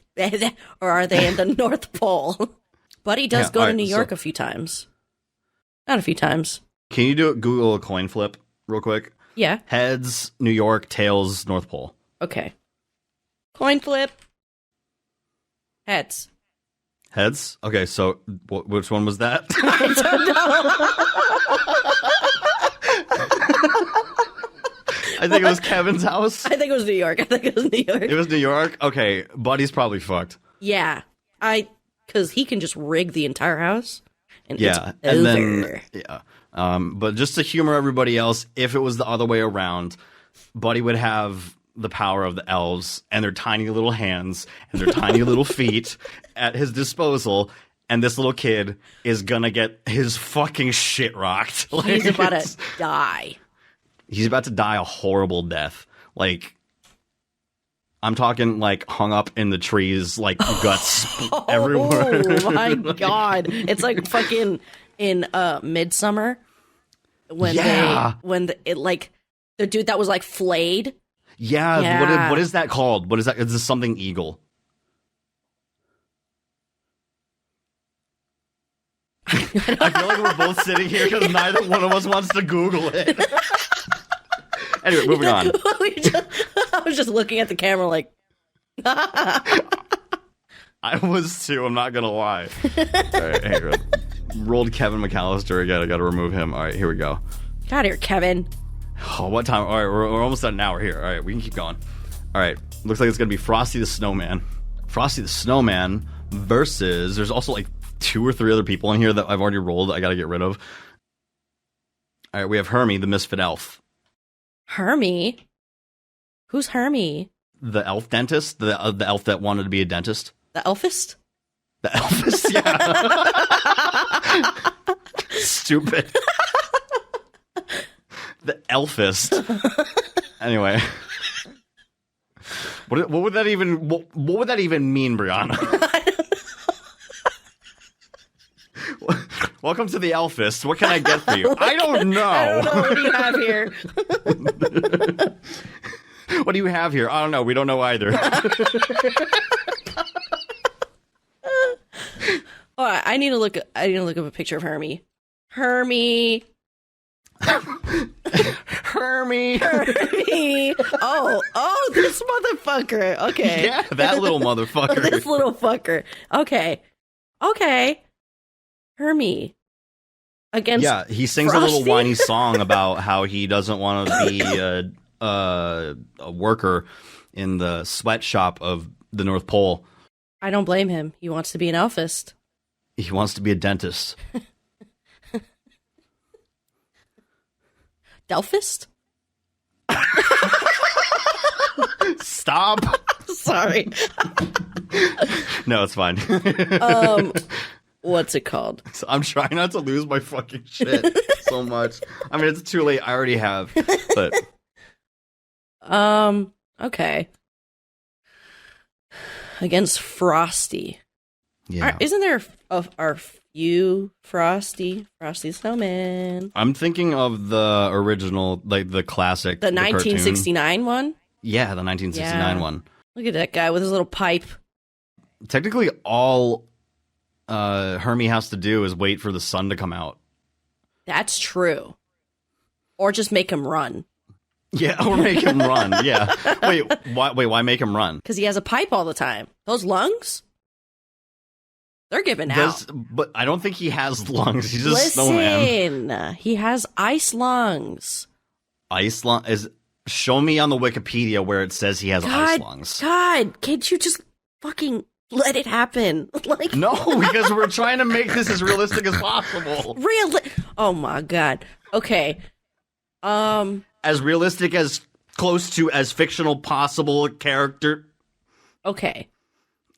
or are they in the North Pole? Buddy does go to New York a few times. Not a few times. Can you Google a coin flip real quick? Yeah. Heads, New York, tails, North Pole. Okay. Coin flip. Heads. Heads? Okay, so which one was that? I don't know. I think it was Kevin's house. I think it was New York. It was New York? Okay, Buddy's probably fucked. Yeah. Because he can just rig the entire house. And yeah, it's over. Then but just to humor everybody else, if it was the other way around, Buddy would have the power of the elves and their tiny little hands and their tiny little feet at his disposal, and this little kid is gonna get his fucking shit rocked. Like, he's about to die. He's about to die a horrible death. Like, I'm talking like hung up in the trees, like guts everywhere. Oh my god! It's like fucking in Midsummer when the dude that was like flayed. Yeah. What is that called? What is that? Is this something eagle? I feel like we're both sitting here because neither one of us wants to Google it. Anyway, moving on. I was just looking at the camera like... I was too, I'm not going to lie. All right, hang on. Rolled Kevin McAllister again. I got to remove him. All right, here we go. Get out of here, Kevin. Oh, what time? All right, we're almost at an hour here. All right, we can keep going. All right, looks like it's going to be Frosty the Snowman. Frosty the Snowman versus... There's also like 2 or 3 other people in here that I've already rolled I got to get rid of. All right, we have Hermie, the Misfit Elf. Hermie? Who's Hermie? The elf dentist? The elf that wanted to be a dentist? The elfist? The elfist, yeah. Stupid. The elfist. Anyway. What would that even mean, Brianna? Welcome to the Elfist. What can I get for you? I don't know. I don't know. What do you have here? What do you have here? I don't know. We don't know either. Oh, I need to look up a picture of Hermie. Hermie. Hermie. Oh, this motherfucker. Okay. Yeah, that little motherfucker. This little fucker. Okay. Hermie. Against Yeah, he sings Frosty? a little whiny song about how he doesn't want to be a worker in the sweatshop of the North Pole. I don't blame him. He wants to be an elfist. He wants to be a dentist. Delphist? Stop. Sorry. No, it's fine. What's it called? So I'm trying not to lose my fucking shit so much. I mean, it's too late. I already have. But okay. Against Frosty. yeah, Isn't there a few Frosty Snowman? I'm thinking of the original, like the classic, The cartoon. 1969 one? Yeah, the 1969 one. Look at that guy with his little pipe. Technically, all Hermie has to do is wait for the sun to come out. That's true. Or just make him run. Yeah, or make him run. Yeah. Wait, why make him run? Because he has a pipe all the time. Those lungs? They're giving out. But I don't think he has lungs. He's just a snowman. Listen, he has ice lungs. Ice lung is... Show me on the Wikipedia where it says he has ice lungs. God, can't you just fucking let it happen? Like, no, because we're trying to make this as realistic as possible. Oh my god. Okay. As realistic as close to as fictional possible character. Okay.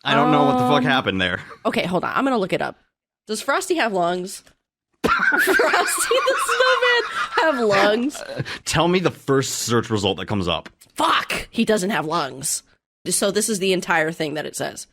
I don't know what the fuck happened there. Okay, hold on. I'm gonna look it up. Does Frosty have lungs? Frosty the Snowman have lungs? Tell me the first search result that comes up. Fuck! He doesn't have lungs. So this is the entire thing that it says.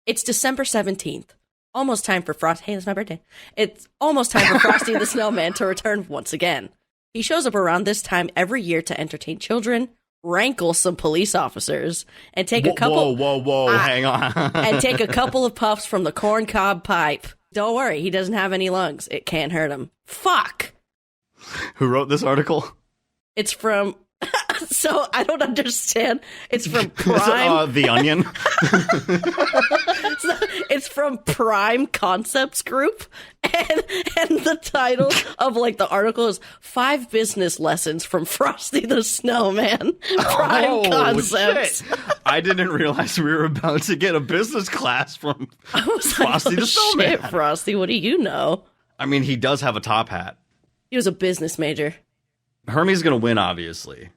It's December 17th. Almost time for Frosty. Hey, it's my birthday. It's almost time for Frosty the Snowman to return once again. He shows up around this time every year to entertain children, rankle some police officers, and take a couple. Whoa! Hang on. And take a couple of puffs from the corncob pipe. Don't worry, he doesn't have any lungs. It can't hurt him. Fuck. Who wrote this article? It's from. So I don't understand. It's from Prime. The Onion. So it's from Prime Concepts Group, and the title of like the article is 5 business lessons from Frosty the Snowman. Prime Concepts. Shit. I didn't realize we were about to get a business class from Frosty the Snowman. Shit, Frosty, what do you know? I mean, he does have a top hat. He was a business major. Hermie's gonna win, obviously.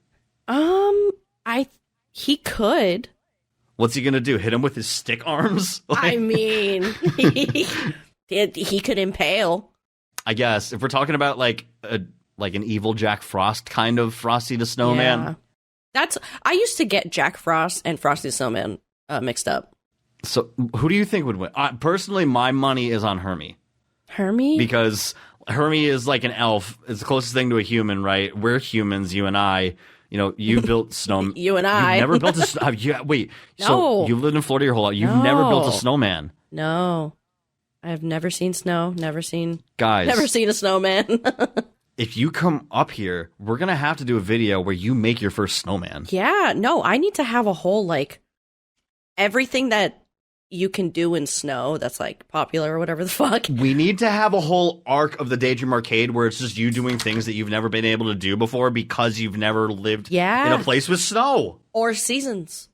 He could. What's he gonna do? Hit him with his stick arms? I mean, he could impale. I guess if we're talking about like an evil Jack Frost kind of Frosty the Snowman. Yeah. I used to get Jack Frost and Frosty the Snowman mixed up. So who do you think would win? Personally, my money is on Hermie. Hermie? Because Hermie is like an elf. It's the closest thing to a human, right? We're humans, you and I. You know, you built snow. You and I. You've never built a wait. No. So you lived in Florida your whole life. You've never built a snowman. No. I've never seen snow. Never seen a snowman. If you come up here, we're going to have to do a video where you make your first snowman. Yeah. No, I need to have a whole, like, everything that you can do in snow that's, like, popular or whatever the fuck. We need to have a whole arc of the Daydream Arcade where it's just you doing things that you've never been able to do before because you've never lived in a place with snow. Or seasons.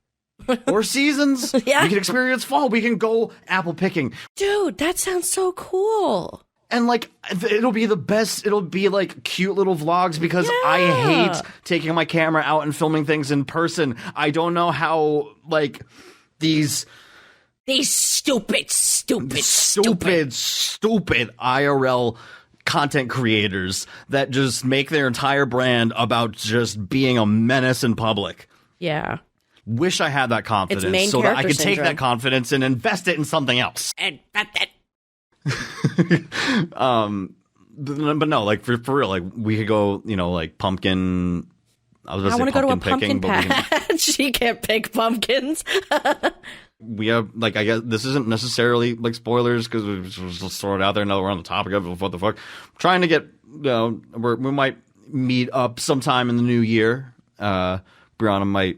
Or seasons. Yeah. We can experience fall. We can go apple picking. Dude, that sounds so cool. And, like, it'll be the best. It'll be, like, cute little vlogs because I hate taking my camera out and filming things in person. I don't know how, like, these stupid IRL content creators that just make their entire brand about just being a menace in public. Yeah. Wish I had that confidence so that I could take that confidence and invest it in something else. And that. But no, like for real, like we could go, you know, like pumpkin. I want to go to a pumpkin patch. You can't pick pumpkins. We have, like, I guess this isn't necessarily like spoilers because we just throw it out there. Now we're on the topic of it. What the fuck? I'm trying to get, you know, we might meet up sometime in the new year. Brianna might,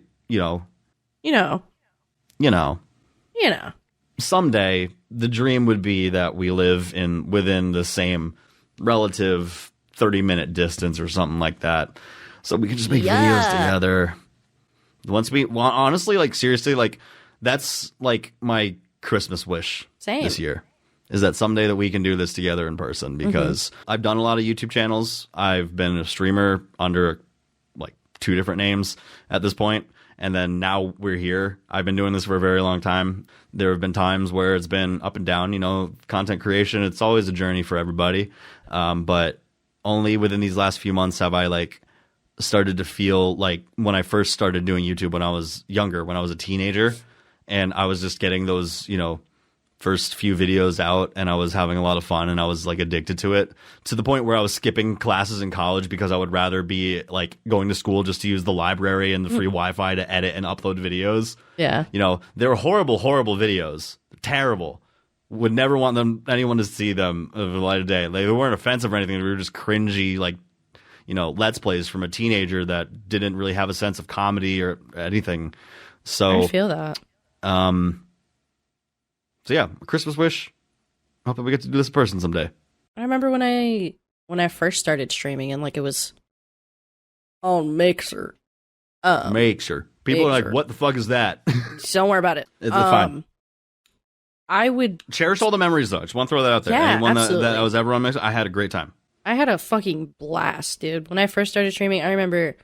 someday the dream would be that we live within the same relative 30-minute distance or something like that. So we can just make videos together. Honestly, like, seriously, like, that's, like, my Christmas wish this year. Is that someday that we can do this together in person. Because I've done a lot of YouTube channels. I've been a streamer under, like, 2 different names at this point. And then now we're here. I've been doing this for a very long time. There have been times where it's been up and down, you know, content creation. It's always a journey for everybody. But only within these last few months have I, like, started to feel like when I first started doing YouTube when I was younger, when I was a teenager, and I was just getting those, you know, first few videos out, and I was having a lot of fun, and I was, like, addicted to it, to the point where I was skipping classes in college because I would rather be, like, going to school just to use the library and the free Wi-Fi to edit and upload videos. Yeah. You know, they were horrible, horrible videos. Terrible. Would never want anyone to see them of the light of day. Like, they weren't offensive or anything. They were just cringy, like, you know, Let's Plays from a teenager that didn't really have a sense of comedy or anything. So I feel that. So yeah, Christmas wish. Hope that we get to do this in person someday. I remember when I first started streaming, and, like, it was on Mixer. Mixer. People are like, "What the fuck is that?" Don't worry about it. It's fine. I would cherish all the memories, though. Just want to throw that out there. Yeah, anyone absolutely. that I was ever on Mixer, I had a great time. I had a fucking blast, dude. When I first started streaming, I remember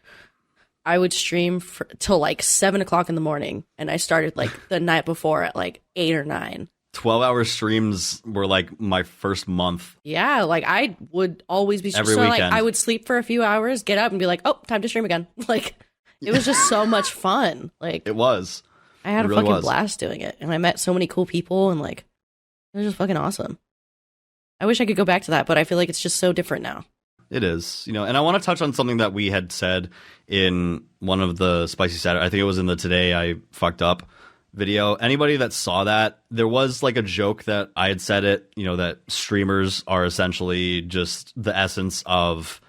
I would stream till like 7 o'clock in the morning, and I started like the night before at like 8 or 9. 12-hour streams were like my first month. Yeah, like I would always be Every so weekend. like I would sleep for a few hours, get up, and be like, "Oh, time to stream again." Like it was just so much fun. Like It was. I had It a really fucking was. blast doing it, and I met so many cool people, and like it was just fucking awesome. I wish I could go back to that, but I feel like it's just so different now. It is, and I want to touch on something that we had said in one of the Spicy Saturday. I think it was in the Today I Fucked Up video. Anybody that saw that, there was like a joke that I had said it, that streamers are essentially just the essence of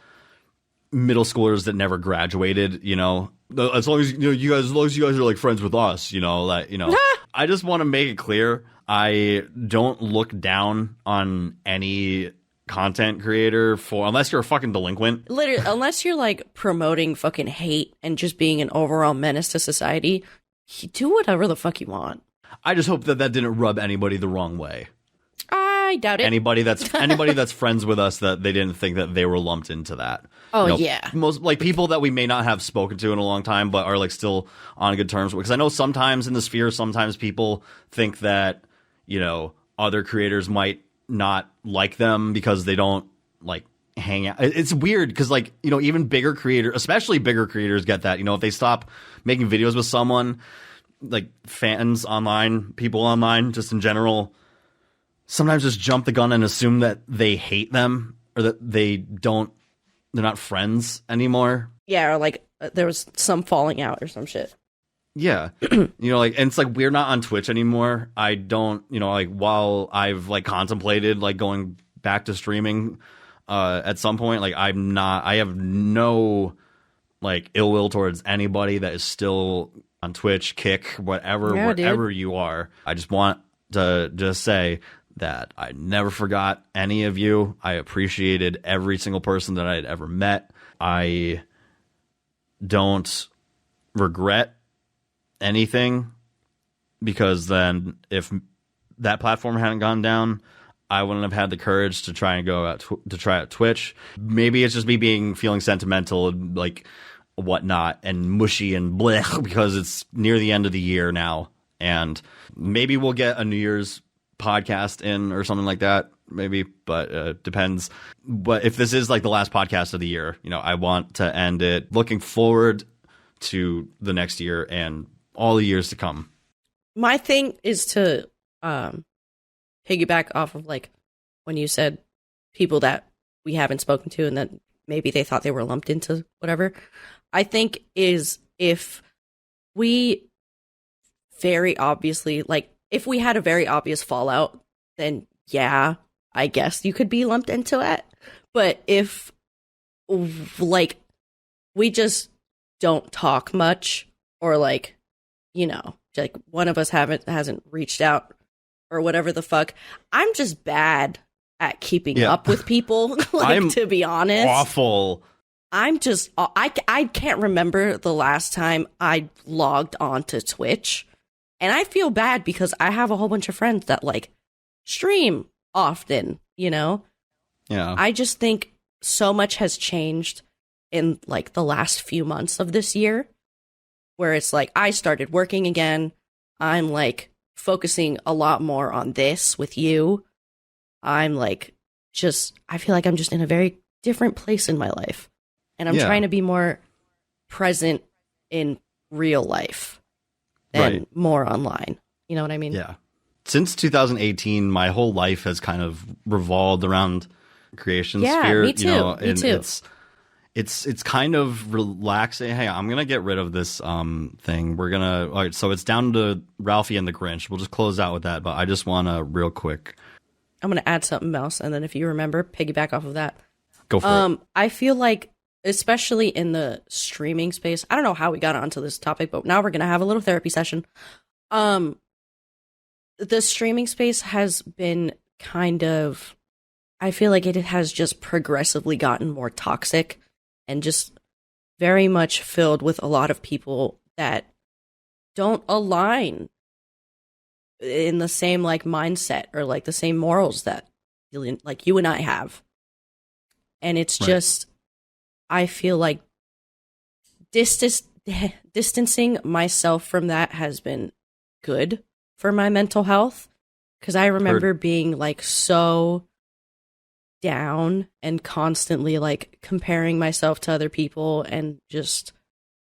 middle schoolers that never graduated, as long as as long as you guys are like friends with us, I just want to make it clear, I don't look down on any content creator unless you're a fucking delinquent. Literally, unless you're like promoting fucking hate and just being an overall menace to society, you do whatever the fuck you want. I just hope that didn't rub anybody the wrong way. I doubt it. Anybody that's friends with us, that they didn't think that they were lumped into that. Oh, yeah. Most like people that we may not have spoken to in a long time, but are like still on good terms with. Because I know sometimes in the sphere, sometimes people think that other creators might not like them because they don't like hang out. It's weird because like even bigger creators, especially bigger creators, get that. If they stop making videos with someone, like fans online, people online, just in general, sometimes just jump the gun and assume that they hate them or that they're not friends anymore. Yeah, or like there was some falling out or some shit. Yeah. And it's like we're not on Twitch anymore. I don't, like while I've like contemplated like going back to streaming at some point, like I have no like ill will towards anybody that is still on Twitch, Kick, whatever, wherever you are. I just want to just say that I never forgot any of you. I appreciated every single person that I had ever met. I don't regret anything, because then if that platform hadn't gone down, I wouldn't have had the courage to try and go out to try out Twitch. Maybe it's just me feeling sentimental and like whatnot and mushy and blech because it's near the end of the year now, and maybe we'll get a New Year's podcast in or something like that, maybe, but depends. But if this is like the last podcast of the year, I want to end it looking forward to the next year and all the years to come. My thing is to piggyback off of like when you said people that we haven't spoken to and that maybe they thought they were lumped into whatever. I think is if we very obviously, like if we had a very obvious fallout, then yeah, I guess you could be lumped into it. But if like we just don't talk much, or like like one of us hasn't reached out or whatever the fuck, I'm just bad at keeping up with people. Like, to be honest, awful. I'm just I can't remember the last time I logged on to Twitch, and I feel bad because I have a whole bunch of friends that like stream often. Yeah. I just think so much has changed in like the last few months of this year, where it's like I started working again. I'm like focusing a lot more on this with you. I'm like I feel like I'm just in a very different place in my life. And I'm trying to be more present in real life than more online. You know what I mean? Yeah. Since 2018, my whole life has kind of revolved around creation sphere. Me too. Me too. It's kind of relaxing. Hey, I'm gonna get rid of this thing. All right, so it's down to Ralphie and the Grinch. We'll just close out with that, but I just wanna real quick. I'm gonna add something else, and then if you remember, piggyback off of that. Go for it. I feel like, especially in the streaming space, I don't know how we got onto this topic, but now we're gonna have a little therapy session. The streaming space has been kind of, I feel like it has just progressively gotten more toxic and just very much filled with a lot of people that don't align in the same like mindset or like the same morals that like you and I have. And it's just, I feel like distancing myself from that has been good for my mental health, because I remember being like so down and constantly like comparing myself to other people and just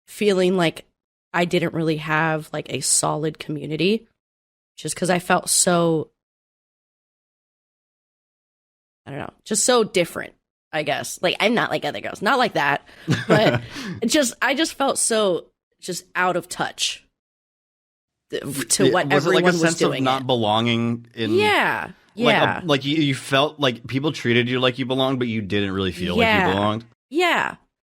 feeling like I didn't really have like a solid community, just because I felt so, I don't know, just so different, I guess. Like, I'm not like other girls, not like that, but I just felt so just out of touch to what was everyone it like a was sense doing. Of not belonging in, yeah. like you felt like people treated you like you belonged, but you didn't really feel like you belonged. Yeah,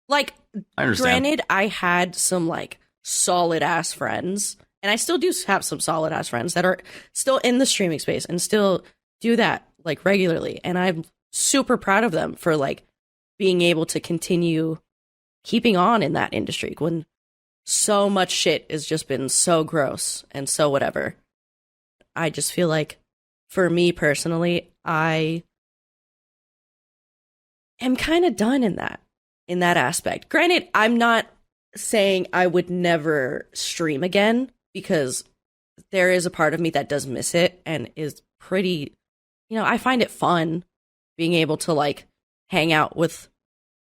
like, I understand. granted, I had some like solid ass friends, and I still do have some solid ass friends that are still in the streaming space and still do that like regularly, and I'm super proud of them for like being able to continue keeping on in that industry when so much shit has just been so gross and so whatever. I just feel like, for me personally, I am kind of done in that aspect. Granted, I'm not saying I would never stream again, because there is a part of me that does miss it and is pretty, I find it fun being able to like hang out with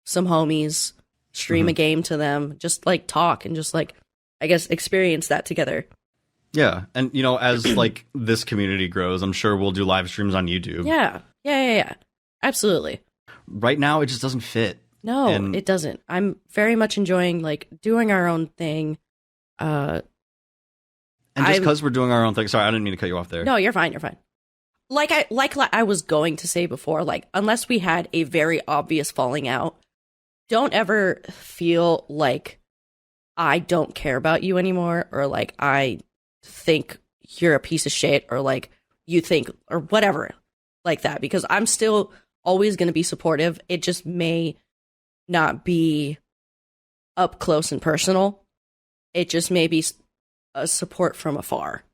some homies, stream a game to them, just like talk and just like, I guess, experience that together. Yeah. And, as like this community grows, I'm sure we'll do live streams on YouTube. Yeah. Absolutely. Right now, it just doesn't fit. No, it doesn't. I'm very much enjoying like doing our own thing. And just because we're doing our own thing, sorry, I didn't mean to cut you off there. No, you're fine. You're fine. Like I was going to say before, like, unless we had a very obvious falling out, don't ever feel like I don't care about you anymore, or like I think you're a piece of shit, or like you think, or whatever like that, because I'm still always going to be supportive. It just may not be up close and personal. It just may be a support from afar.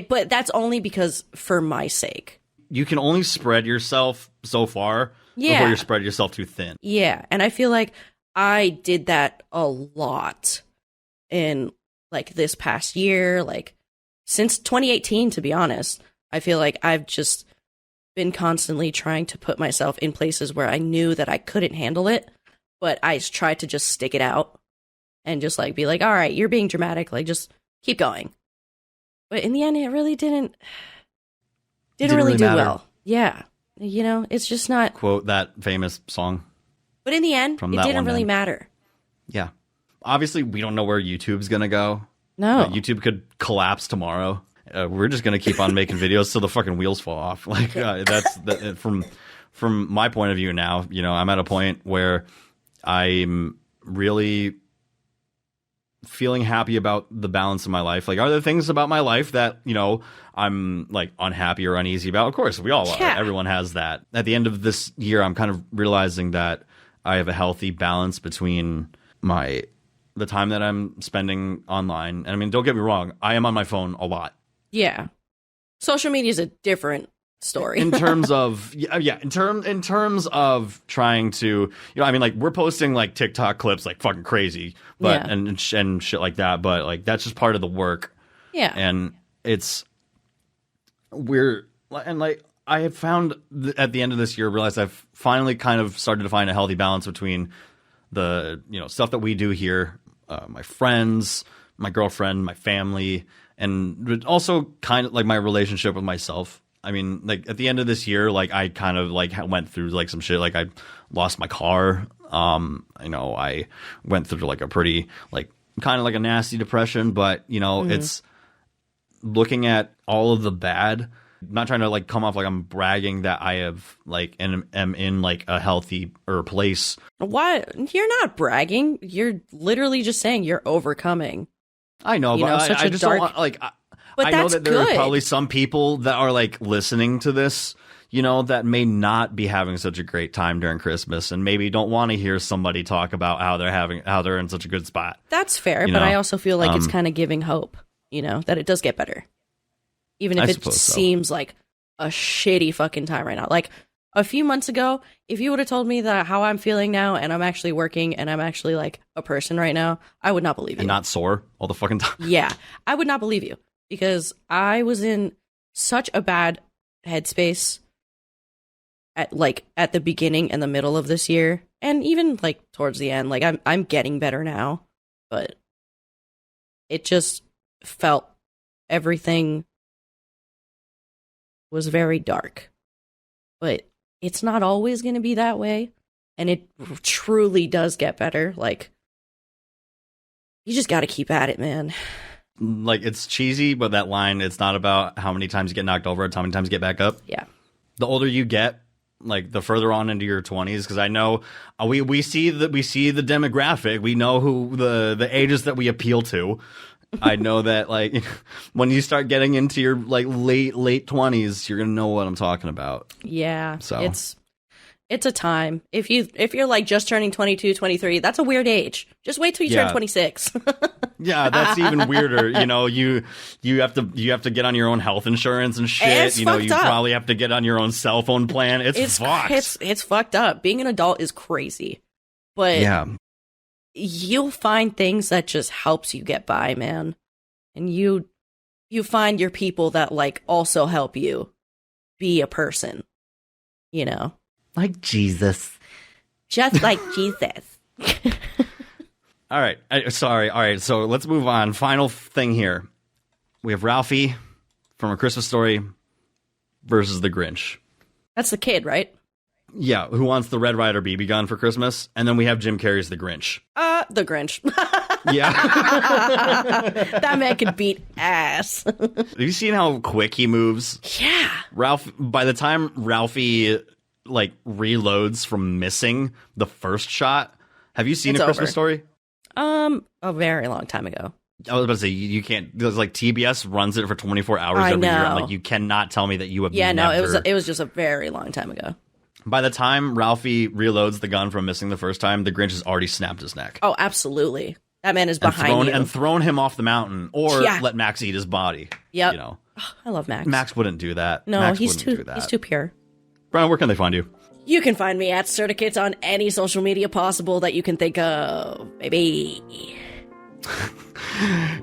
But that's only because, for my sake. You can only spread yourself so far before you spread yourself too thin. Yeah, and I feel like I did that a lot in like this past year, like since 2018, to be honest. I feel like I've just been constantly trying to put myself in places where I knew that I couldn't handle it, but I tried to just stick it out and just like be like, all right, you're being dramatic, like just keep going. But in the end, it really didn't really do well. Yeah. It's just not. Quote that famous song. But in the end, it didn't really matter. Yeah. Obviously, we don't know where YouTube's going to go. No. YouTube could collapse tomorrow. We're just going to keep on making videos till the fucking wheels fall off. Like, that's from my point of view now. I'm at a point where I'm really feeling happy about the balance of my life. Like, are there things about my life that, I'm like unhappy or uneasy about? Of course, we all are. Yeah. Everyone has that. At the end of this year, I'm kind of realizing that I have a healthy balance between the time that I'm spending online. And I mean, don't get me wrong, I am on my phone a lot. Yeah. Social media is a different story. In terms of in terms of trying to, I mean, like, we're posting like TikTok clips like fucking crazy, but and shit like that, but like that's just part of the work. Yeah. And I have found at the end of this year, realized I've finally kind of started to find a healthy balance between the stuff that we do here, my friends, my girlfriend, my family, and also kind of like my relationship with myself. I mean, like, at the end of this year, like, I kind of like went through like some shit. Like, I lost my car. I went through like a pretty like kind of like a nasty depression. But it's looking at all of the bad. Not trying to like come off like I'm bragging that I have like am in like a healthy place. What? You're not bragging. You're literally just saying you're overcoming. I know, but I just don't want, like. But I know that there are probably some people that are like listening to this, that may not be having such a great time during Christmas, and maybe don't want to hear somebody talk about how they're in such a good spot. That's fair, but I also feel like it's kind of giving hope, that it does get better, even if it seems like a shitty fucking time right now. Like, A few months ago, if you would have told me that how I'm feeling now and I'm actually working and I'm actually like a person right now, I would not believe you. And not sore all the fucking time. Yeah, I would not believe you because I was in such a bad headspace at the beginning and the middle of this year, and even like towards the end. Like I'm getting better now, but it just felt everything was very dark. But it's not always going to be that way, and it truly does get better. Like, you just got to keep at it, man. Like, it's cheesy, but that line, it's not about how many times you get knocked over, it's how many times you get back up. Yeah. The older you get, like the further on into your 20s, because I know we see the demographic, we know who the ages that we appeal to. I know that, like, when you start getting into your like late 20s, you're gonna know what I'm talking about. Yeah. So it's a time. If you're like just turning 22, 23, that's a weird age. Just wait till you turn 26. Yeah, that's even weirder. You know, you have to get on your own health insurance and shit. It's you know, fucked you up. probably have to get on your own cell phone plan. It's fucked. It's fucked up. Being an adult is crazy. But yeah, you'll find things that just helps you get by, man. And you find your people that like also help you be a person. You know? like Jesus. Just like Jesus. All right. Sorry. All right. So let's move on. Final thing here. We have Ralphie from A Christmas Story versus the Grinch. That's the kid, right? Yeah. Who wants the Red Ryder BB gun for Christmas? And then we have Jim Carrey's The Grinch. The Grinch. Yeah. That man can beat ass. Have you seen how quick he moves? Yeah. By the time Ralphie like reloads from missing the first shot, have you seen It's A Christmas over. Story? A very long time ago. I was about to say you can't, because like TBS runs it for 24 hours I every year. know. I'm like, you cannot tell me that you have Yeah, never. no, it was just a very long time ago. By the time Ralphie reloads the gun from missing the first time, the Grinch has already snapped his neck. Oh, absolutely. That man is behind you. And thrown him off the mountain, or Yeah. let Max eat his body. Yep. You know, I love Max. Max wouldn't do that. No, Max he's wouldn't do that. he's too pure. Brian, where can they find you? You can find me at Certificates on any social media possible that you can think of, baby.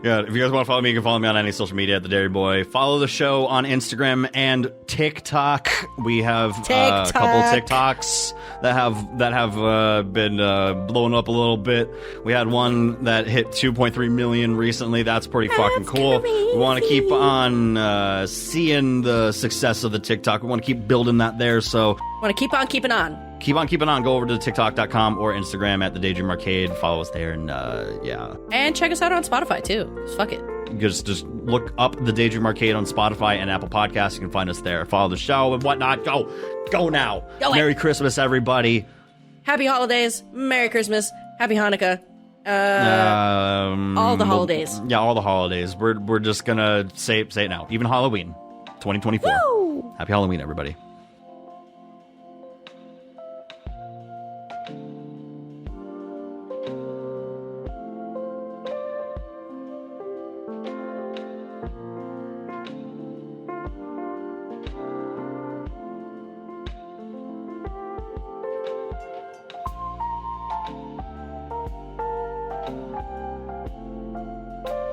Yeah, if you guys want to follow me, you can follow me on any social media at The Dairy Boy. Follow the show on Instagram and TikTok. We have a couple TikToks that have been blowing up a little bit. We had one that hit 2.3 million recently. That's pretty fucking cool. crazy. We want to keep on seeing the success of the TikTok. We want to keep building that there. So Want to keep on keeping on. keep on keeping on. Go over to TikTok.com or Instagram at the Daydream Arcade. Follow us there, and yeah. And check us out on Spotify, too. Just fuck it. Just look up the Daydream Arcade on Spotify and Apple Podcasts. You can find us there. Follow the show and whatnot. Go now. Go Merry Christmas, everybody. Happy holidays. Merry Christmas. Happy Hanukkah. All the holidays. Yeah, all the holidays. We're just gonna say it now. Even Halloween, 2024. Woo! Happy Halloween, everybody.